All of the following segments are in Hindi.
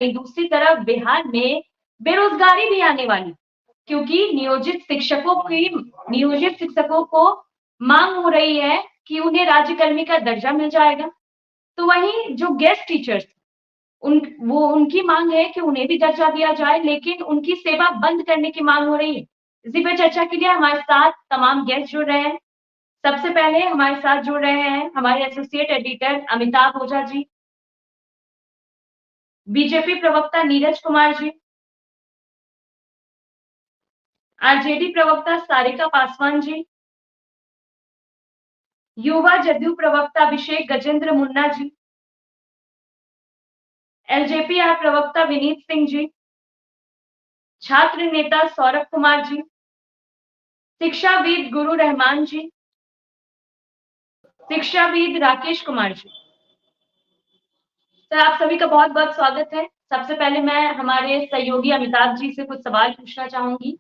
दूसरी तरफ बिहार में बेरोजगारी भी आने वाली, क्योंकि नियोजित शिक्षकों को मांग हो रही है कि उन्हें राज्यकर्मी का दर्जा मिल जाएगा। तो वहीं जो गेस्ट टीचर्स उनकी मांग है कि उन्हें भी दर्जा दिया जाए, लेकिन उनकी सेवा बंद करने की मांग हो रही है। इसी पर चर्चा के लिए हमारे साथ तमाम गेस्ट जुड़ रहे हैं। सबसे पहले हमारे साथ जुड़ रहे हैं हमारे associate editor Amitabh Ojha ji, BJP प्रवक्ता नीरज कुमार जी, आरजेडी प्रवक्ता सारिका पासवान जी, युवा जदयू प्रवक्ता अभिषेक गजेंद्र मुन्ना जी, एलजेपीआर प्रवक्ता विनीत सिंह जी, छात्र नेता सौरभ कुमार जी, शिक्षाविद गुरु रहमान जी, शिक्षाविद राकेश कुमार जी। सर, आप सभी का बहुत बहुत स्वागत है। सबसे पहले मैं हमारे सहयोगी अमिताभ जी से कुछ सवाल पूछना चाहूंगी।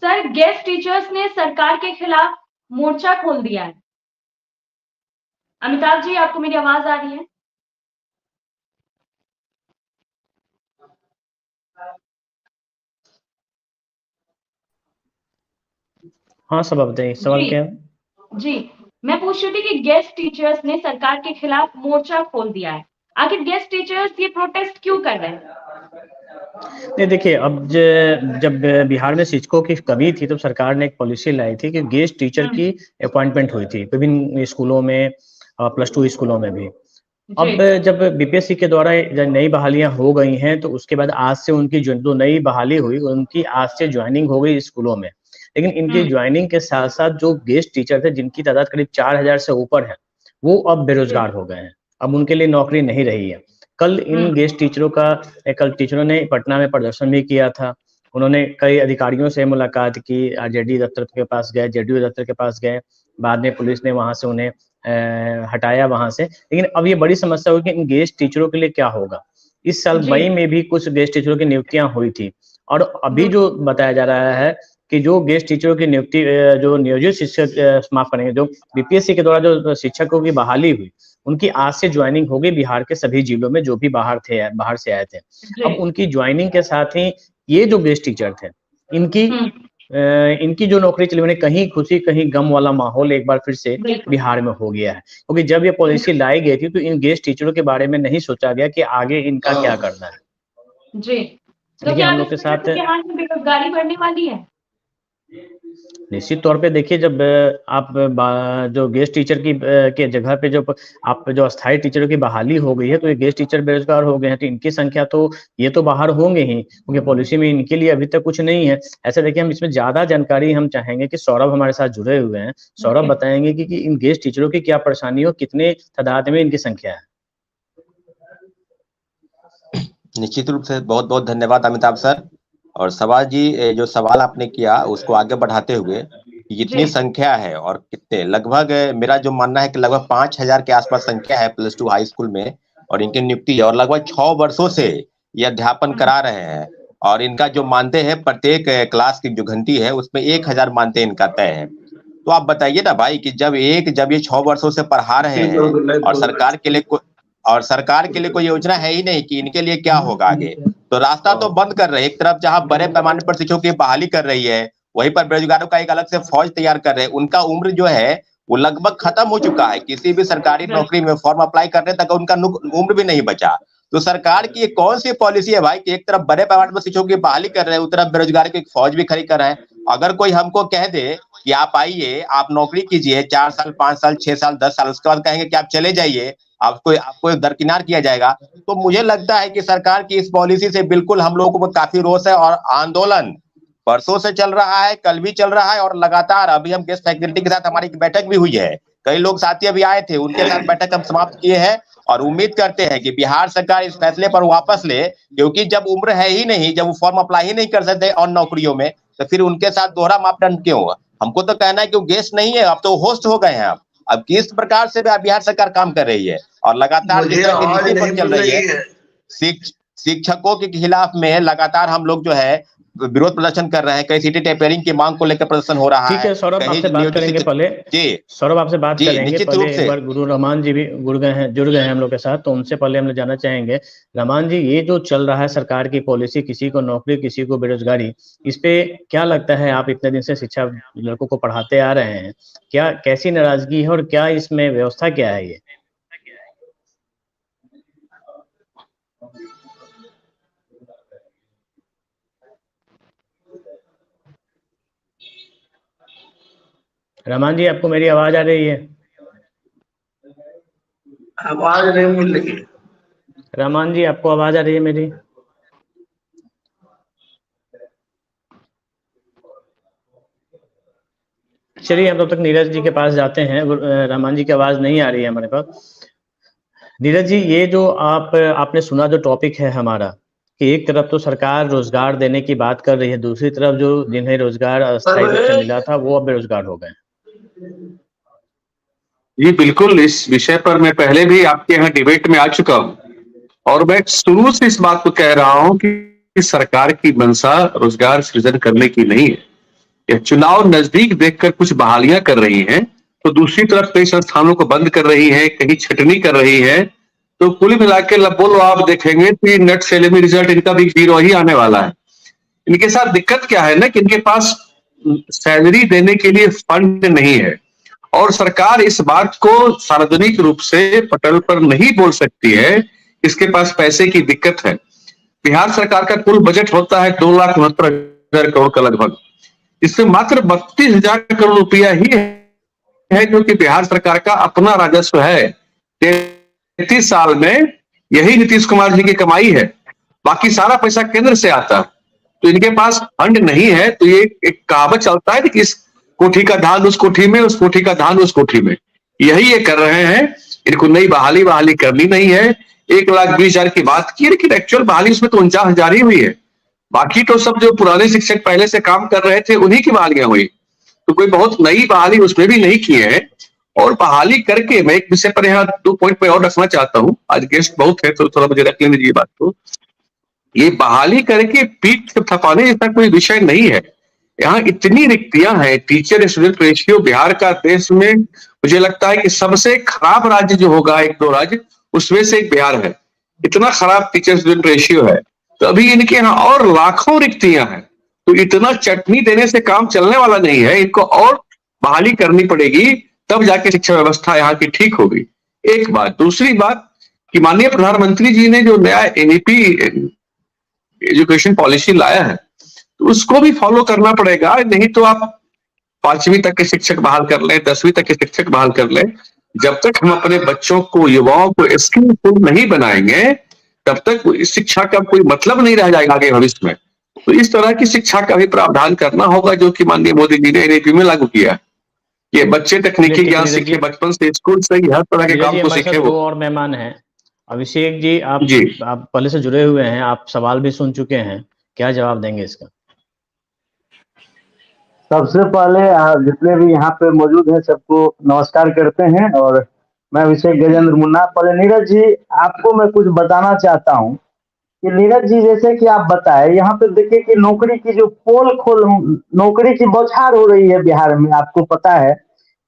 सर, गेस्ट टीचर्स ने सरकार के खिलाफ मोर्चा खोल दिया है। अमिताभ जी, आपको मेरी आवाज आ रही है? हाँ, सब बताइए, सवाल क्या है? जी, मैं पूछ रही थी कि गेस्ट टीचर्स ने सरकार के खिलाफ मोर्चा खोल दिया है। आखिर गेस्ट टीचर्स ये प्रोटेस्ट क्यों कर रहे हैं? नहीं, देखिए, अब जब बिहार में शिक्षकों की कमी थी तो सरकार ने एक पॉलिसी लाई थी कि गेस्ट टीचर की अपॉइंटमेंट हुई थी विभिन्न स्कूलों में, +2 स्कूलों में भी। अब जब बीपीएससी के द्वारा जब नई बहालियां हो गई हैं तो उसके बाद आज से उनकी जो नई बहाली हुई उनकी आज से ज्वाइनिंग हो गई स्कूलों में। लेकिन इनकी ज्वाइनिंग के साथ साथ जो गेस्ट टीचर थे जिनकी तादाद करीब 4000 से ऊपर है, वो अब बेरोजगार हो गए हैं। अब उनके लिए नौकरी नहीं रही है। कल टीचरों ने पटना में प्रदर्शन भी किया था। उन्होंने कई अधिकारियों से मुलाकात की, आरजेडी दफ्तर के पास गए, जेडीयू दफ्तर के पास गए, बाद में पुलिस ने वहां से उन्हें हटाया वहां से। लेकिन अब ये बड़ी समस्या होगी कि इन गेस्ट टीचरों के लिए क्या होगा। इस साल मई में भी कुछ गेस्ट टीचरों की नियुक्तियां हुई थी और अभी जो बताया जा रहा है कि जो गेस्ट टीचरों की नियुक्ति, जो नियोजित शिक्षक, माफ करेंगे, जो बीपीएससी के द्वारा जो शिक्षकों की बहाली हुई, उनकी आज से ज्वाइनिंग हो गई बिहार के सभी जिलों में जो भी बाहर से आए थे। अब उनकी ज्वाइनिंग के साथ ही ये जो गेस्ट टीचर थे इनकी जो नौकरी चली उन्हें कहीं खुशी कहीं गम वाला माहौल एक बार फिर से बिहार में हो गया है। क्योंकि जब ये पॉलिसी लाई गई थी तो इन गेस्ट टीचरों के बारे में नहीं सोचा गया कि आगे इनका क्या करना है। जी, तो क्या हम लोग के साथ बिहार में बेरोजगारी बढ़ने वाली है? निश्चित तौर पे देखिए, जब आप जो गेस्ट टीचर की के जगह पे जो आप जो अस्थायी टीचरों की बहाली हो गई है तो ये गेस्ट टीचर बेरोजगार हो गए हैं तो इनकी संख्या तो ये तो बाहर होंगे ही, क्योंकि पॉलिसी में इनके लिए अभी तक कुछ नहीं है। ऐसे देखिए, हम इसमें ज्यादा जानकारी हम चाहेंगे कि सौरभ हमारे साथ जुड़े हुए हैं। सौरभ बताएंगे कि इन गेस्ट टीचरों की क्या परेशानी हो, कितने तादाद में इनकी संख्या है। निश्चित रूप से बहुत बहुत धन्यवाद अमिताभ सर। और सवाल जी, जो सवाल आपने किया उसको आगे बढ़ाते हुए, जितनी संख्या है और कितने, लगभग मेरा जो मानना है कि लगभग 5000 के आसपास संख्या है +2 हाई स्कूल में, और इनकी नियुक्ति है और लगभग 6 वर्षों से ये अध्यापन करा रहे हैं। और इनका जो मानते हैं प्रत्येक क्लास की जो घंटी है उसमें 1000 मानते इनका तय है। तो आप बताइए ना भाई कि जब ये 6 वर्षों से पढ़ा रहे हैं और सरकार के लिए कोई योजना है ही नहीं कि इनके लिए क्या होगा आगे, तो रास्ता तो बंद कर रहे हैं। एक तरफ जहां बड़े पैमाने पर शिक्षकों की बहाली कर रही है, वहीं पर बेरोजगारों का एक अलग से फौज तैयार कर रहे हैं। उनका उम्र जो है वो लगभग खत्म हो चुका है। किसी भी सरकारी नौकरी में फॉर्म अप्लाई करने तक उनका उम्र भी नहीं बचा। तो सरकार की ये कौन सी पॉलिसी है भाई कि एक तरफ बड़े पैमाने पर शिक्षकों की बहाली कर रहे हैं, उस तरफ बेरोजगारी की एक फौज भी खड़ी कर रहे हैं। अगर कोई हमको कह दे कि आप आइए, आप नौकरी कीजिए 4 साल, 5 साल, 6 साल, 10 साल, उसके बाद कहेंगे कि आप चले जाइए, आपको दरकिनार किया जाएगा, तो मुझे लगता है कि सरकार की इस पॉलिसी से बिल्कुल हम लोगों को काफी रोष है। और आंदोलन परसों से चल रहा है, कल भी चल रहा है और लगातार अभी हम गेस्ट फैकल्टी के साथ हमारी बैठक भी हुई है। कई लोग साथी अभी आए थे, उनके साथ बैठक हम समाप्त किए हैं और उम्मीद करते हैं कि बिहार सरकार इस फैसले पर वापस ले, क्योंकि जब उम्र है ही नहीं, जब वो फॉर्म अप्लाई ही नहीं कर सकते और नौकरियों में, तो फिर उनके साथ दोहरा मापदंड क्यों? हमको तो कहना है कि वो गेस्ट नहीं है, अब तो होस्ट हो गए हैं। अब किस प्रकार से बिहार सरकार काम कर रही है और लगातार जिस तरह की नीति पर चल रही है, शिक्षकों के खिलाफ में लगातार हम लोग जो है विरोध प्रदर्शन कर रहे हैं, कहीं सिटी टेपरिंग की मांग को लेकर प्रदर्शन हो रहा है। ठीक है सौरभ, आपसे बात करेंगे पहले। जी सौरभ, आपसे बात जी, करेंगे निश्चित पहले। रूप एक से बार गुरु रहमान जी भी जुड़ गए हैं हम लोग के साथ, तो उनसे पहले हम लोग जानना चाहेंगे, रहमान जी, ये जो चल रहा है सरकार की पॉलिसी, किसी को नौकरी किसी को बेरोजगारी, इस पे क्या लगता है? आप इतने दिन से शिक्षा लड़कों को पढ़ाते आ रहे हैं, क्या कैसी नाराजगी है और क्या इसमें व्यवस्था क्या है? ये रहमान जी, आपको मेरी आवाज आ रही है? आवाज नहीं मिल रही। रहमान जी, आपको आवाज आ रही है मेरी? चलिए, हम तब तक नीरज जी के पास जाते हैं। रहमान जी की आवाज नहीं आ रही है हमारे पास। नीरज जी, ये जो आपने सुना जो टॉपिक है हमारा, कि एक तरफ तो सरकार रोजगार देने की बात कर रही है, दूसरी तरफ जो जिन्हें रोजगार अस्थायी रूप से मिला था वो अब बेरोजगार हो गए। जी बिल्कुल, इस विषय पर मैं पहले भी आपके यहाँ डिबेट में आ चुका हूँ और मैं शुरू से इस बात को कह रहा हूँ कि सरकार की मंशा रोजगार सृजन करने की नहीं है। यह चुनाव नजदीक देखकर कुछ बहालियां कर रही है, तो दूसरी तरफ कई संस्थानों को बंद कर रही है, कहीं छटनी कर रही है। तो कुल मिलाकर बोलो आप देखेंगे कि नेट सैलरी रिजल्ट इनका भी 0 ही आने वाला है। इनके साथ दिक्कत क्या है ना कि इनके पास सैलरी देने के लिए फंड नहीं है और सरकार इस बात को सार्वजनिक रूप से पटल पर नहीं बोल सकती है, इसके पास पैसे की दिक्कत है। बिहार सरकार का कुल बजट होता है 2,69,000 करोड़ का लगभग, इसमें मात्र 32,000 करोड़ रुपया ही है जो कि बिहार सरकार का अपना राजस्व है। 33 साल में यही नीतीश कुमार जी की कमाई है, बाकी सारा पैसा केंद्र से आता है। तो इनके पास फंड नहीं है, तो ये एक कहावत चलता है कि इस कोठी का धान उस कोठी में, उस कोठी का धान उस कोठी में, यही ये कर रहे हैं। इनको नई बहाली करनी नहीं है। 1,20,000 की बात की, लेकिन एक्चुअल बहाली उसमें तो 49,000 ही हुई है। बाकी तो सब जो पुराने शिक्षक पहले से काम कर रहे थे उन्हीं की बहालियां हुई, तो कोई बहुत नई बहाली उसमें भी नहीं किए हैं। और बहाली करके मैं एक विषय पर यहाँ 2 पॉइंट में और रखना चाहता हूँ, आज गेस्ट बहुत है तो थोड़ा मुझे रख लेने दीजिए बात को। ये बहाली करके पीठ थपाने जैसा कोई विषय नहीं है। यहाँ इतनी रिक्तियां हैं, टीचर स्टूडेंट रेशियो बिहार का देश में मुझे लगता है कि सबसे खराब राज्य जो होगा 1-2 राज्य उसमें से एक बिहार है। इतना खराब टीचर स्टूडेंट रेशियो है, तो अभी इनके यहाँ और लाखों रिक्तियां हैं, तो इतना चटनी देने से काम चलने वाला नहीं है। इनको और बहाली करनी पड़ेगी, तब जाके शिक्षा व्यवस्था यहाँ की ठीक होगी। एक बात। दूसरी बात कि माननीय प्रधानमंत्री जी ने जो नया एनईपी एजुकेशन पॉलिसी लाया है, तो उसको भी फॉलो करना पड़ेगा। नहीं तो आप 5वीं तक के शिक्षक बहाल कर लें, 10वीं तक के शिक्षक बहाल कर लें, जब तक हम अपने बच्चों को, युवाओं को स्किलफुल नहीं बनाएंगे, तब तक शिक्षा का कोई मतलब नहीं रह जाएगा आगे भविष्य में। तो इस तरह की शिक्षा का भी प्रावधान करना होगा, जो कि माननीय मोदी जी ने एनईपी में लागू किया। ये बच्चे तकनीकी ज्ञान सीखे, बचपन से स्कूल से ही हर तरह के काम को सीखे। वो और मेहमान हैं, अभिषेक जी, आप पहले से जुड़े हुए हैं, आप सवाल भी सुन चुके हैं, क्या जवाब देंगे इसका? सबसे पहले जितने भी यहाँ पे मौजूद हैं सबको नमस्कार करते हैं, और मैं अभिषेक गजेंद्र मुन्ना। पहले नीरज जी, आपको मैं कुछ बताना चाहता हूँ कि नीरज जी, जैसे कि आप बताए, यहाँ पे देखिए कि नौकरी की जो नौकरी की बौछार हो रही है बिहार में। आपको पता है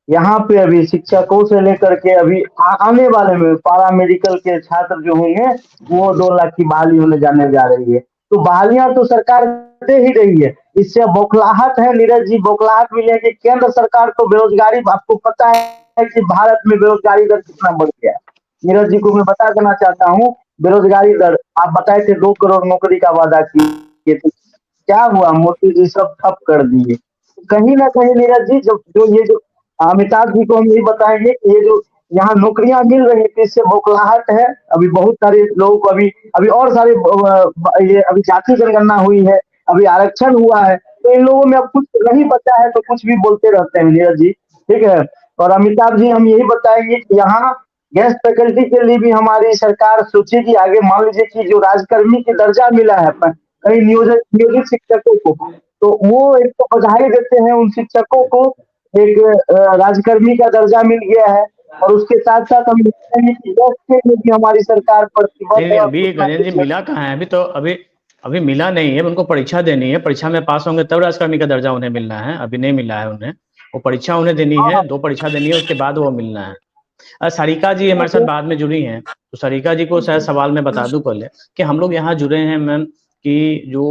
यहाँ पे अभी शिक्षकों से लेकर के अभी आने वाले में पारा मेडिकल के छात्र जो होंगे वो 2 लाख की बहाली होने जाने जा रही है। तो बहालियां तो सरकार दे ही रही है, इससे बौखलाहट है नीरज जी, बौखलाहट मिली है कि केंद्र सरकार को बेरोजगारी, आपको पता है कि भारत में बेरोजगारी दर कितना बढ़ गया है। नीरज जी को मैं बता देना चाहता हूँ, बेरोजगारी दर आप बताए थे 2 करोड़ नौकरी का वादा किए थे, क्या हुआ? मोदी जी सब ठप कर दिए। कहीं ना कहीं नीरज जी, जो अमिताभ जी को हम यही बताएंगे कि ये जो यहाँ नौकरियां मिल रही है, इससे बौखलाहट है। अभी बहुत सारे लोगों को अभी और सारे ये अभी जाति जनगणना हुई है, अभी आरक्षण हुआ है, तो इन लोगों में अब कुछ नहीं बचा है तो कुछ भी बोलते रहते हैं नीरज जी, ठीक है। और अमिताभ जी, हम यही बताएंगे कि यहाँ गेस्ट फैकल्टी के लिए भी हमारी सरकार सोचेगी आगे। मान लीजिए कि जो राजकर्मी की दर्जा मिला है कई नियोजित शिक्षकों को, तो वो एक तो बधाई देते हैं उन शिक्षकों को, एक राजकर्मी का दर्जा मिल गया है, और उसके साथ साथ हम देखते हैं कि भी हमारी सरकार प्रतिबद्ध है। अभी गजेंद्र जी मिला कहाँ है? अभी अभी मिला नहीं है, उनको परीक्षा देनी है, परीक्षा में पास होंगे तब राजकर्मी का दर्जा उन्हें मिलना है, अभी नहीं मिला है उन्हें। वो परीक्षा उन्हें देनी है, 2 परीक्षा देनी है, उसके बाद वो मिलना है। सारिका जी हमारे साथ बाद में जुड़ी हैं, तो सारिका जी को शायद सवाल मैं बता दूं पहले कि हम लोग यहाँ जुड़े हैं मैम कि जो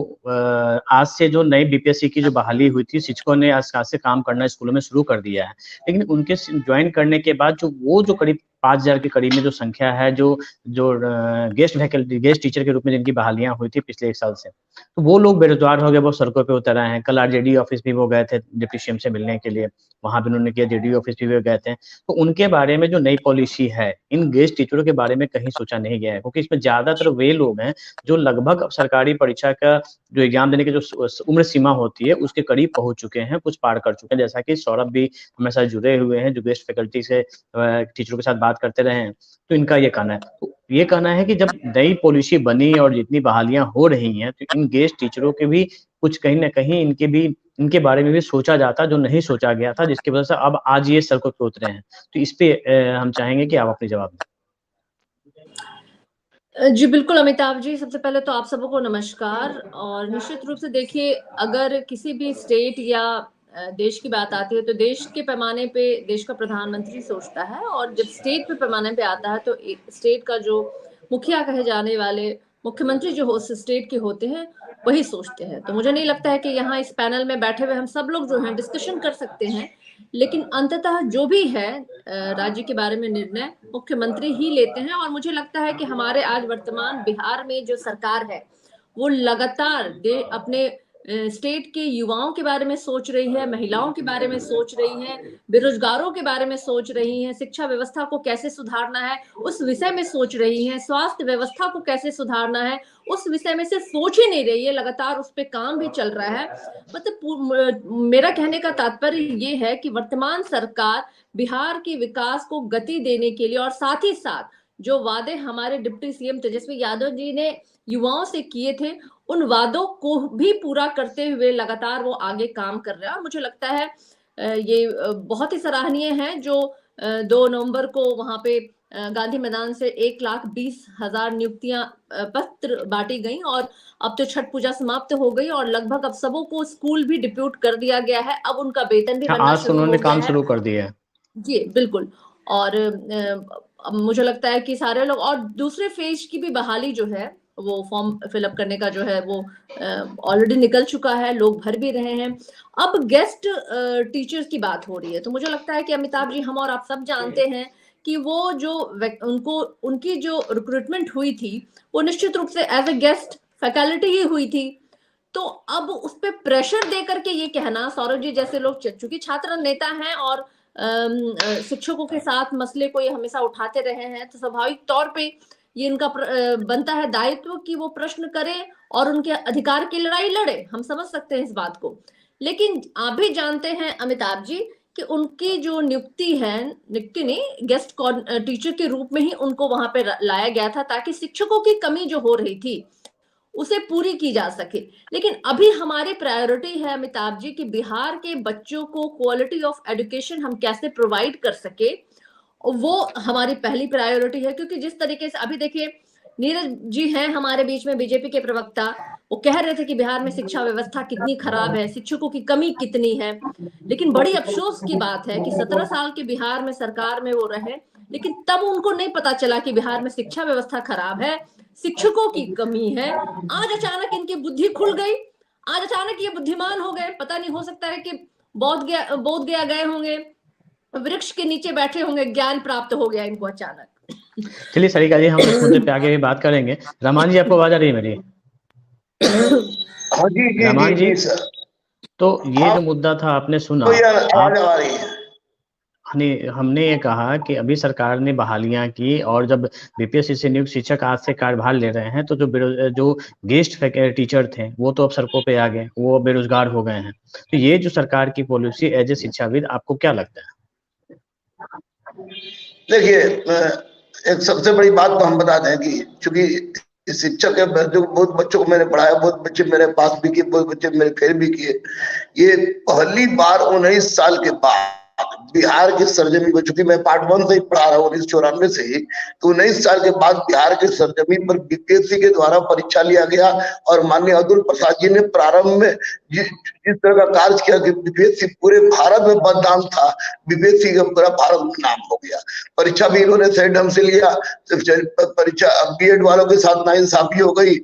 आज से जो नई बीपीएससी की जो बहाली हुई थी, शिक्षकों ने आज से काम करना स्कूलों में शुरू कर दिया है, लेकिन उनके ज्वाइन करने के बाद जो करीब 5000 के करीब में जो संख्या है, जो गेस्ट फैकल्टी, गेस्ट टीचर के रूप में जिनकी बहालियां हुई थी पिछले 1 साल से, तो वो लोग बेरोजगार हो गए, वो सड़कों पे उतर आए हैं। कल आरजेडी ऑफिस भी वो गए थे डिप्टी सीएम से मिलने के लिए, वहां भी उन्होंने किया, जेडी ऑफिस भी गए थे। तो उनके बारे में जो नई पॉलिसी है, इन गेस्ट टीचरों के बारे में कहीं सोचा नहीं गया है, क्योंकि इसमें ज्यादातर वे लोग हैं जो लगभग सरकारी परीक्षा का जो एग्जाम देने की जो उम्र सीमा होती है उसके करीब पहुंच चुके हैं, कुछ पार कर चुके हैं, जैसा कि सौरभ भी हमारे साथ जुड़े हुए हैं, जो गेस्ट फैकल्टी से टीचरों के साथ बात करते रहे हैं। तो इनका ये कहना है, तो ये कहना है कि जब नई पॉलिसी बनी और जितनी बहालियां हो रही हैं, तो इन गेस्ट टीचरों के भी कुछ कहीं ना कहीं इनके बारे में भी सोचा जाता, जो नहीं सोचा गया था, जिसकी वजह से अब आज ये सड़कों पे उतरे हैं। तो इस पे हम चाहेंगे कि आप अपने जवाब दें। जी बिल्कुल अमिताभ जी, सबसे पहले तो आप सबको नमस्कार। और निश्चित रूप से देखिए, अगर किसी भी स्टेट या देश की बात आती है तो देश के पैमाने पे देश का प्रधानमंत्री सोचता है, और जब स्टेट पे पैमाने पे आता है तो स्टेट का जो मुखिया कहे जाने वाले मुख्यमंत्री जो उस स्टेट के होते हैं वही सोचते हैं। तो मुझे नहीं लगता है कि यहाँ इस पैनल में बैठे हुए हम सब लोग जो हैं डिस्कशन कर सकते हैं, लेकिन अंततः जो भी है राज्य के बारे में निर्णय मुख्यमंत्री ही लेते हैं। और मुझे लगता है कि हमारे आज वर्तमान बिहार में जो सरकार है वो लगातार अपने स्टेट के युवाओं के बारे में सोच रही है, महिलाओं के बारे में सोच रही है, बेरोजगारों के बारे में सोच रही है, शिक्षा व्यवस्था को कैसे सुधारना है उस विषय में सोच रही है, स्वास्थ्य व्यवस्था को कैसे सुधारना है उस विषय में से सोच ही नहीं रही है, लगातार उस पर काम भी चल रहा है। मतलब मेरा कहने का तात्पर्य ये है कि वर्तमान सरकार बिहार के विकास को गति देने के लिए और साथ ही साथ जो वादे हमारे डिप्टी सीएम तेजस्वी यादव जी ने युवाओं से किए थे उन वादों को भी पूरा करते हुए लगातार वो आगे काम कर रहे हैं। और मुझे लगता है ये बहुत ही सराहनीय है जो 2 नवंबर को वहां पे गांधी मैदान से 1,20,000 नियुक्तियां पत्र बांटी गई, और अब तो छठ पूजा समाप्त हो गई और लगभग अब सबों को स्कूल भी डिप्यूट कर दिया गया है, अब उनका वेतन भी बनना शुरू हो गया है। काम शुरू कर दिया है जी बिल्कुल। और मुझे लगता है कि सारे लोग, और दूसरे फेज की भी बहाली जो है वो फॉर्म फिलअप करने का जो है वो ऑलरेडी निकल चुका है, लोग भर भी रहे हैं। अब गेस्ट टीचर्स की बात हो रही है, तो मुझे लगता है कि अमिताभ जी, हम और आप सब जानते हैं कि वो जो उनकी जो रिक्रूटमेंट हुई थी वो निश्चित रूप से एज ए गेस्ट फैकल्टी ही हुई थी। तो अब उस पर प्रेशर दे करके ये कहना, सौरभ जी जैसे लोग चूंकि छात्र नेता हैं और शिक्षकों के साथ मसले को ये हमेशा उठाते रहे हैं, तो स्वाभाविक तौर पे ये इनका बनता है दायित्व कि वो प्रश्न करें और उनके अधिकार की लड़ाई लड़े। हम समझ सकते हैं इस बात को, लेकिन आप भी जानते हैं अमिताभ जी कि उनकी जो नियुक्ति नहीं, गेस्ट टीचर के रूप में ही उनको वहां पे लाया गया था ताकि शिक्षकों की कमी जो हो रही थी उसे पूरी की जा सके। लेकिन अभी हमारी प्रायोरिटी है अमिताभ जी कि बिहार के बच्चों को क्वालिटी ऑफ एजुकेशन हम कैसे प्रोवाइड कर सके, वो हमारी पहली प्रायोरिटी है। क्योंकि जिस तरीके से अभी देखिए, नीरज जी हैं हमारे बीच में, बीजेपी के प्रवक्ता, वो कह रहे थे कि बिहार में शिक्षा व्यवस्था कितनी खराब है, शिक्षकों की कमी कितनी है। लेकिन बड़ी अफसोस की बात है कि 17 साल के बिहार में सरकार में वो रहे, लेकिन तब उनको नहीं पता चला कि बिहार में शिक्षा व्यवस्था खराब है, शिक्षकों की कमी है। आज अचानक इनकी बुद्धि खुल गई, आज अचानक ये बुद्धिमान हो गए। पता नहीं, हो सकता है कि बोध गया गए होंगे, वृक्ष के नीचे बैठे होंगे, ज्ञान प्राप्त हो गया इनको अचानक। चलिए सारिका जी, हम इस मुद्दे पे आगे भी बात करेंगे। रहमान जी, आपको आवाज आ रही है मेरी? हाँ जी रहमान जी, तो ये जो मुद्दा था आपने सुना, हमने ये कहा कि अभी सरकार ने बहालियां की और जब बीपीएससी से नियुक्त शिक्षक आज से कार्यभार ले रहे हैं, तो जो गेस्ट टीचर थे वो तो अब सड़कों पे आ गए, वो बेरोजगार हो गए हैं। तो ये जो सरकार की पॉलिसी एज ए शिक्षाविद आपको क्या लगता है? देखिए, एक सबसे बड़ी बात तो हम बता दें कि चूंकि शिक्षक जो बहुत बच्चों को मैंने पढ़ाया, बहुत बच्चे मेरे पास भी किए, बहुत बच्चे मेरे फेल भी किए। ये पहली बार 19 साल के बाद बिहार की सरजमी पर, चूंकि मैं पार्ट 1 से ही पढ़ा रहा हूँ 1994 से ही, तो 19 साल के बाद बिहार की सरजमी पर बीपीएससी के द्वारा परीक्षा लिया गया और माननीय अतुल प्रसाद जी ने प्रारंभ में जिस तरह का कार्य किया कि बीपीएससी पूरे भारत में बदनाम था, बीपीएससी का पूरा भारत में नाम हो गया। परीक्षा भी इन्होंने सही ढंग से लिया, परीक्षा बीएड वालों के साथ नाइंसाफी हो गई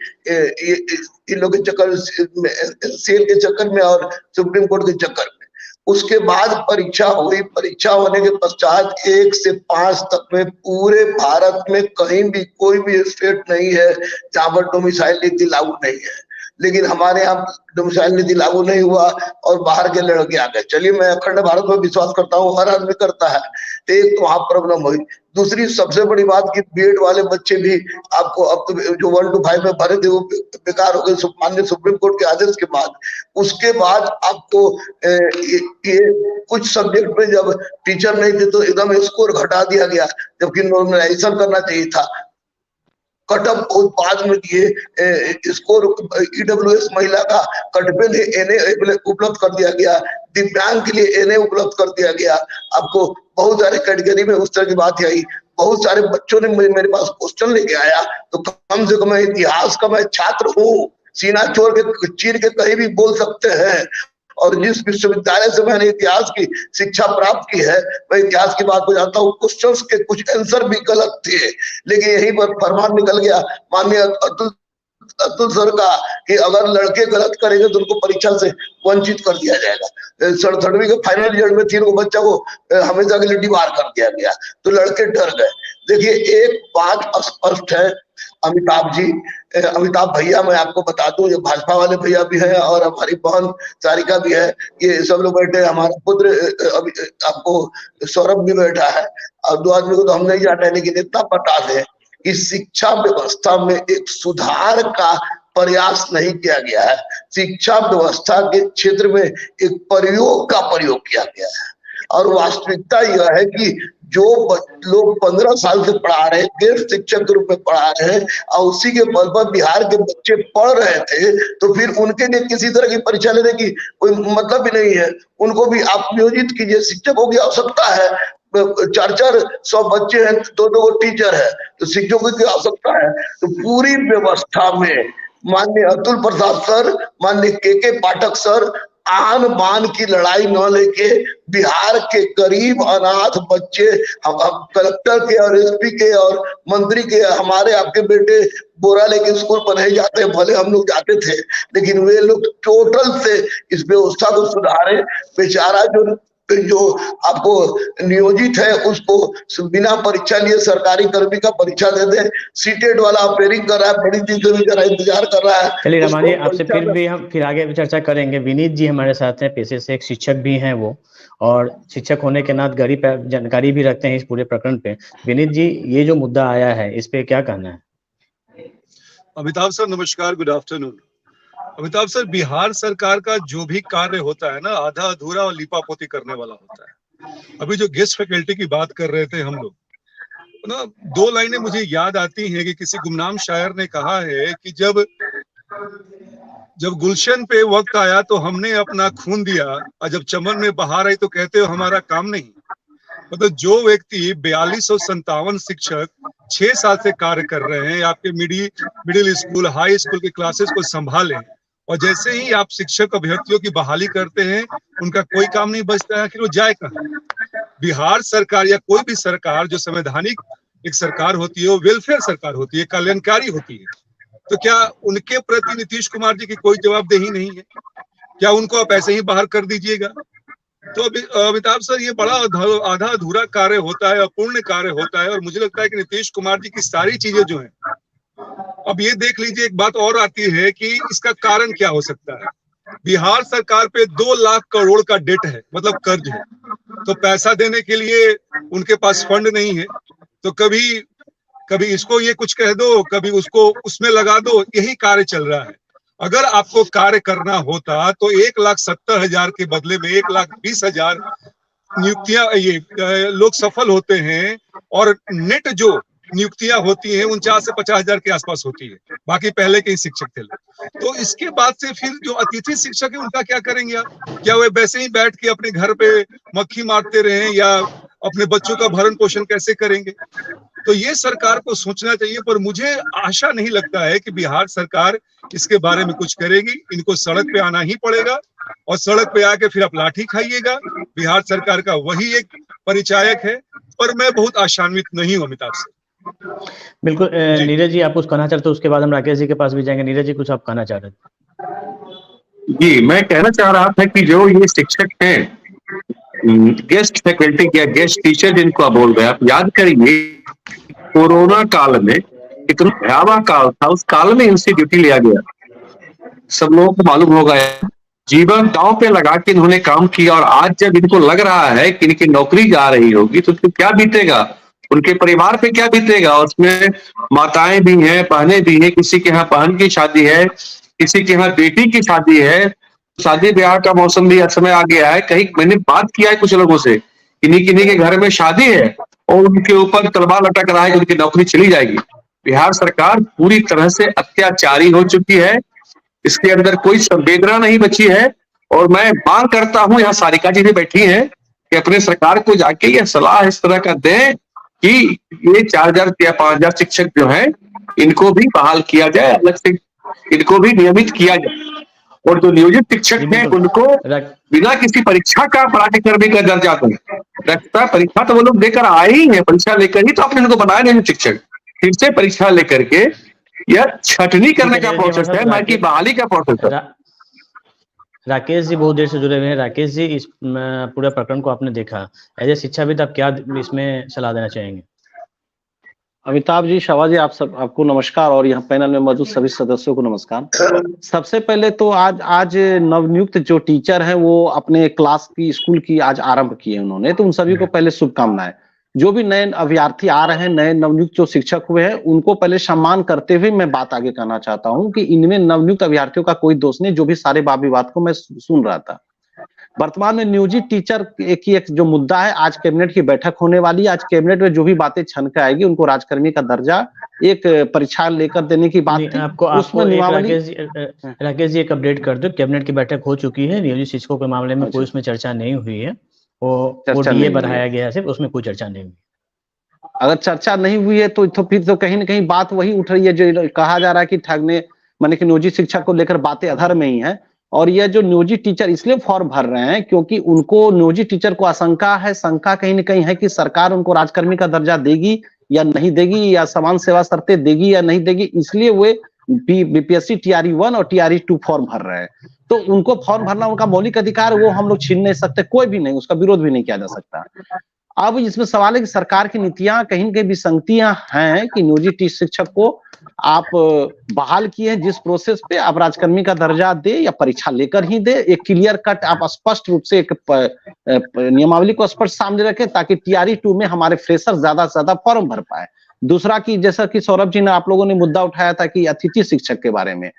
इन लोगों के चक्कर सेल के चक्कर में और सुप्रीम कोर्ट के चक्कर में। उसके बाद परीक्षा हुई, परीक्षा होने के पश्चात 1 से 5 तक में पूरे भारत में कहीं भी कोई भी स्टेट नहीं है जहां पर डोमिसाइल नीति लागू नहीं है, लेकिन हमारे यहाँ डोमिसाइल नीति लागू नहीं हुआ और बाहर के लड़के आ गए। चलिए, मैं अखंड भारत में विश्वास करता हूँ, हर आदमी करता है, तो एक तो वहां प्रॉब्लम हुई। दूसरी सबसे बड़ी बात कि बीएड वाले बच्चे भी आपको अब तो जो 1 to 5 में भरे थे वो बेकार हो गए माननीय सुप्रीम कोर्ट के आदेश के बाद। उसके बाद आपको ये कुछ सब्जेक्ट में जब टीचर नहीं थे तो एकदम स्कोर घटा दिया गया, जबकि नॉर्मलाइजेशन करना चाहिए था। कटअप बहुत बाद में दिए, स्कोर ईडब्ल्यूएस महिला का कटपेन एनए उपलब्ध कर दिया गया, दिव्यांग के लिए एनए उपलब्ध कर दिया गया। आपको बहुत सारे कैटेगरी में उस तरह की बात आई। बहुत सारे बच्चों ने मेरे पास क्वेश्चन लेके आया, तो कम से कम इतिहास का मैं छात्र हूँ, सीना चीर के कहीं भी बोल सकते हैं। और जिस विश्वविद्यालय से मैंने इतिहास की शिक्षा प्राप्त की है, मैं इतिहास की बात को जानता हूँ। क्वेश्चंस के कुछ आंसर भी गलत थे, लेकिन यहीं पर फरमान निकल गया माननीय अतुल सर का कि अगर लड़के गलत करेंगे तो उनको परीक्षा से वंचित कर दिया जाएगा। 67वीं के फाइनल रिजल्ट में 3 बच्चा को हमेशा के लिए डिबार कर दिया गया, तो लड़के डर गए। देखिए, एक बात स्पष्ट है, अमिताभ भैया, मैं आपको बता दूं, ये भाजपा वाले भैया भी हैं और हमारी बहन सारिका भी है, ये सब लोग बैठे, हमारा पुत्र अभी आपको सौरभ भी बैठा है, और 2 आदमी को तो हम नहीं जानते हैं, लेकिन इतना पता है कि शिक्षा व्यवस्था में एक सुधार का प्रयास नहीं किया गया है। शिक्षा व्यवस्था के क्षेत्र में एक प्रयोग का प्रयोग किया गया है, और वास्तविकता यह है कि जो लोग 15 साल से पढ़ा रहे हैं, गेस्ट शिक्षक के रूप में पढ़ा रहे हैं, और उसी के बल पर बिहार के बच्चे पढ़ रहे थे, तो फिर उनके लिए किसी तरह की परीक्षा लेने की कोई मतलब भी नहीं है। उनको भी आप नियोजित कीजिए, शिक्षकों की आवश्यकता है, 400 बच्चे हैं, 2 टीचर है, तो शिक्षकों की आवश्यकता है। तो पूरी व्यवस्था में माननीय अतुल प्रसाद सर, माननीय के पाठक सर आन बान की लड़ाई न लेके बिहार के गरीब अनाथ बच्चे, हम कलेक्टर के और एसपी के और मंत्री के, हमारे आपके बेटे बोरा लेके स्कूल पर नहीं जाते, भले हम लोग जाते थे, लेकिन वे लोग टोटल से इस व्यवस्था को सुधारे। बेचारा जो आपको नियोजित है उसको बिना परीक्षा लिए सरकारी कर्मी का परीक्षा दे दे। सीटेट वाला अपेयरिंग कर रहा है, बड़ी दिन से इंतजार कर रहा है। चलिए रमानी, आपसे फिर आगे चर्चा करेंगे। विनीत जी हमारे साथ हैं, पेशे से एक शिक्षक भी हैं वो, और शिक्षक होने के नाते गरीब जानकारी भी रखते हैं इस पूरे प्रकरण पे। विनीत जी, ये जो मुद्दा आया है, इस पे क्या कहना है? अमिताभ सर नमस्कार, good afternoon. Amitabh sir, Bihar सरकार का जो भी कार्य होता है ना, आधा अधूरा और लिपापोती करने वाला होता है। अभी जो गेस्ट फैकल्टी की बात कर रहे थे हम लोग ना, 2 लाइनें मुझे याद आती हैं कि किसी गुमनाम शायर ने कहा है कि जब गुलशन पे वक्त आया तो हमने अपना खून दिया, और जब चमन में बहार आई तो कहते हो हमारा काम नहीं। मतलब जो व्यक्ति 4257 शिक्षक 6 साल से कार्य कर रहे हैं, आपके मिडिल स्कूल, हाई स्कूल के क्लासेस को संभालें, और जैसे ही आप शिक्षक अभ्यर्थियों की बहाली करते हैं, उनका कोई काम नहीं बचता है, आखिर वो जाए कहाँ? बिहार सरकार या कोई भी सरकार जो संवैधानिक एक सरकार होती है, वो वेलफेयर सरकार होती है, कल्याणकारी होती है। तो क्या उनके प्रति नीतीश कुमार जी की कोई जवाबदेही नहीं है? क्या उनको आप ऐसे ही बाहर कर दीजिएगा? तो अमिताभ सर, ये बड़ा आधा अधूरा कार्य होता है, अपूर्ण कार्य होता है, और मुझे लगता है कि नीतीश कुमार जी की सारी चीजें जो हैं, अब ये देख लीजिए, एक बात और आती है कि इसका कारण क्या हो सकता है। बिहार सरकार पे 2 लाख करोड़ का डेट है, मतलब कर्ज है, तो पैसा देने के लिए उनके पास फंड नहीं है, तो कभी इसको ये कुछ कह दो, कभी उसको उसमें लगा दो, यही कार्य चल रहा है। अगर आपको कार्य करना होता तो 1,70,000 के बदले में 1,20,000 नियुक्तियां, ये लोग सफल होते हैं, और नेट जो नियुक्तियां होती हैं 49 से 50,000 के आसपास होती है, बाकी पहले के ही शिक्षक थे। तो इसके बाद से फिर जो अतिथि शिक्षक है उनका क्या करेंगे आप? क्या वे वैसे ही बैठ के अपने घर पे मक्खी मारते रहे या अपने बच्चों का भरण पोषण कैसे करेंगे? तो ये सरकार को सोचना चाहिए, पर मुझे आशा नहीं लगता है कि बिहार सरकार इसके बारे में कुछ करेगी। इनको सड़क पे आना ही पड़ेगा और सड़क पे आके फिर आप लाठी खाइएगा। बिहार सरकार का वही एक परिचायक है, पर मैं बहुत आशान्वित नहीं हूँ अमिताभ से। बिल्कुल नीरज जी, आप कुछ कहना चाहते हो? उसके बाद हम राकेश जी के पास भी जाएंगे। नीरज जी, कुछ आप कहना चाह रहे थे? जी, मैं कहना चाह रहा था कि जो ये शिक्षक हैं, गेस्ट फैकल्टी या गेस्ट टीचर जिनको आप बोल रहे हैं, आप याद करिए कोरोना काल में कितना भयावह काल था, उस काल में इनसे ड्यूटी लिया गया। सब लोगों को मालूम होगा, जीवन दांव पे लगा के इन्होंने काम किया, और आज जब इनको लग रहा है कि इनकी नौकरी जा रही होगी तो क्या बीतेगा, उनके परिवार पे क्या बीतेगा। उसमें माताएं भी हैं, बहनें भी हैं, किसी के यहाँ बहन की शादी है, किसी के यहाँ बेटी की शादी है, शादी ब्याह का मौसम भी समय आ गया है। कहीं मैंने बात किया है कुछ लोगों से, किन्हीं किन्हीं के घर में शादी है और उनके ऊपर तलवार लटक रहा है कि उनकी नौकरी चली जाएगी। बिहार सरकार पूरी तरह से अत्याचारी हो चुकी है, इसके अंदर कोई संवेदना नहीं बची है। और मैं मांग करता हूं, यहाँ सारिका जी भी बैठी हैं, कि अपने सरकार को जाके यह सलाह इस तरह का दें कि ये 4000 या 5000 शिक्षक जो हैं इनको भी बहाल किया जाए, अलग से इनको भी नियमित किया जाए। और जो नियोजित शिक्षक हैं उनको बिना किसी परीक्षा का पाठ्यक्रम का दर्जा रखता। परीक्षा तो वो लोग देकर आए ही हैं, परीक्षा लेकर ही तो आपने इनको बनाया नियोजित शिक्षक। फिर से परीक्षा लेकर के यह छटनी करने का प्रोसेस है, ना कि बहाली का प्रोसेस है। राकेश जी बहुत देर से जुड़े हुए हैं। राकेश जी, इस पूरे प्रकरण को आपने देखा, एज ए शिक्षाविद आप क्या इसमें सलाह देना चाहेंगे? अमिताभ जी, शवा जी, आपको नमस्कार, और यहाँ पैनल में मौजूद सभी सदस्यों को नमस्कार। सबसे पहले तो आज नवनियुक्त जो टीचर हैं वो अपने क्लास की, स्कूल की आज आरंभ किए उन्होंने, तो उन सभी को पहले शुभकामनाएं। जो भी नए अभ्यर्थी आ रहे हैं, नए नवनियुक्त जो शिक्षक हुए हैं, उनको पहले सम्मान करते हुए मैं बात आगे करना चाहता हूँ कि इनमें नवनियुक्त अभ्यर्थियों का कोई दोष नहीं। जो भी सारे वाद विवाद को मैं सुन रहा था, वर्तमान में नियोजित टीचर की एक जो मुद्दा है, आज कैबिनेट की बैठक होने वाली है। आज कैबिनेट में जो भी बातें छन के आएगी, उनको राजकर्मी का दर्जा एक परीक्षा लेकर देने की बात थी। आपको राकेश जी एक अपडेट कर दो, कैबिनेट की बैठक हो चुकी है, नियोजित शिक्षकों के मामले में कोई उसमें चर्चा नहीं हुई है। वो डीए बढ़ाया गया है, सिर्फ उसमें कोई चर्चा नहीं हुई। अगर चर्चा नहीं हुई है तो फिर तो कहीं ना कहीं बात वही उठ रही है जो कहा जा रहा है कि ठगने माने कि नियोजित शिक्षक को लेकर बातें अधर में ही है। और यह जो नियोजित टीचर इसलिए फॉर्म भर रहे हैं क्योंकि उनको, नियोजित टीचर को आशंका है, शंका कहीं ना कहीं है कि सरकार उनको राजकर्मी का दर्जा देगी या नहीं देगी, या समान सेवा शर्तें देगी या नहीं देगी, इसलिए वे बीपीएससी TRE 1 और TRE 2 फॉर्म भर रहे हैं। तो उनको फॉर्म भरना उनका मौलिक अधिकार, वो हम लोग छीन नहीं सकते, कोई भी नहीं, उसका विरोध भी नहीं किया जा सकता। अब इसमें सवाल है कि सरकार की नीतियां कहीं न कहीं विसंगतियां हैं कि नियोजित शिक्षक को आप बहाल किए हैं जिस प्रोसेस पे, आप राजकर्मी का दर्जा दे या परीक्षा लेकर ही दे, एक क्लियर कट आप स्पष्ट रूप से एक नियमावली को स्पष्ट सामने रखें ताकि TRE 2 में हमारे फ्रेशर ज्यादा से ज्यादा फॉर्म भर पाए। दूसरा कि जैसा कि सौरभ जी ने, आप लोगों ने मुद्दा उठाया था कि अतिथि शिक्षक के बारे में,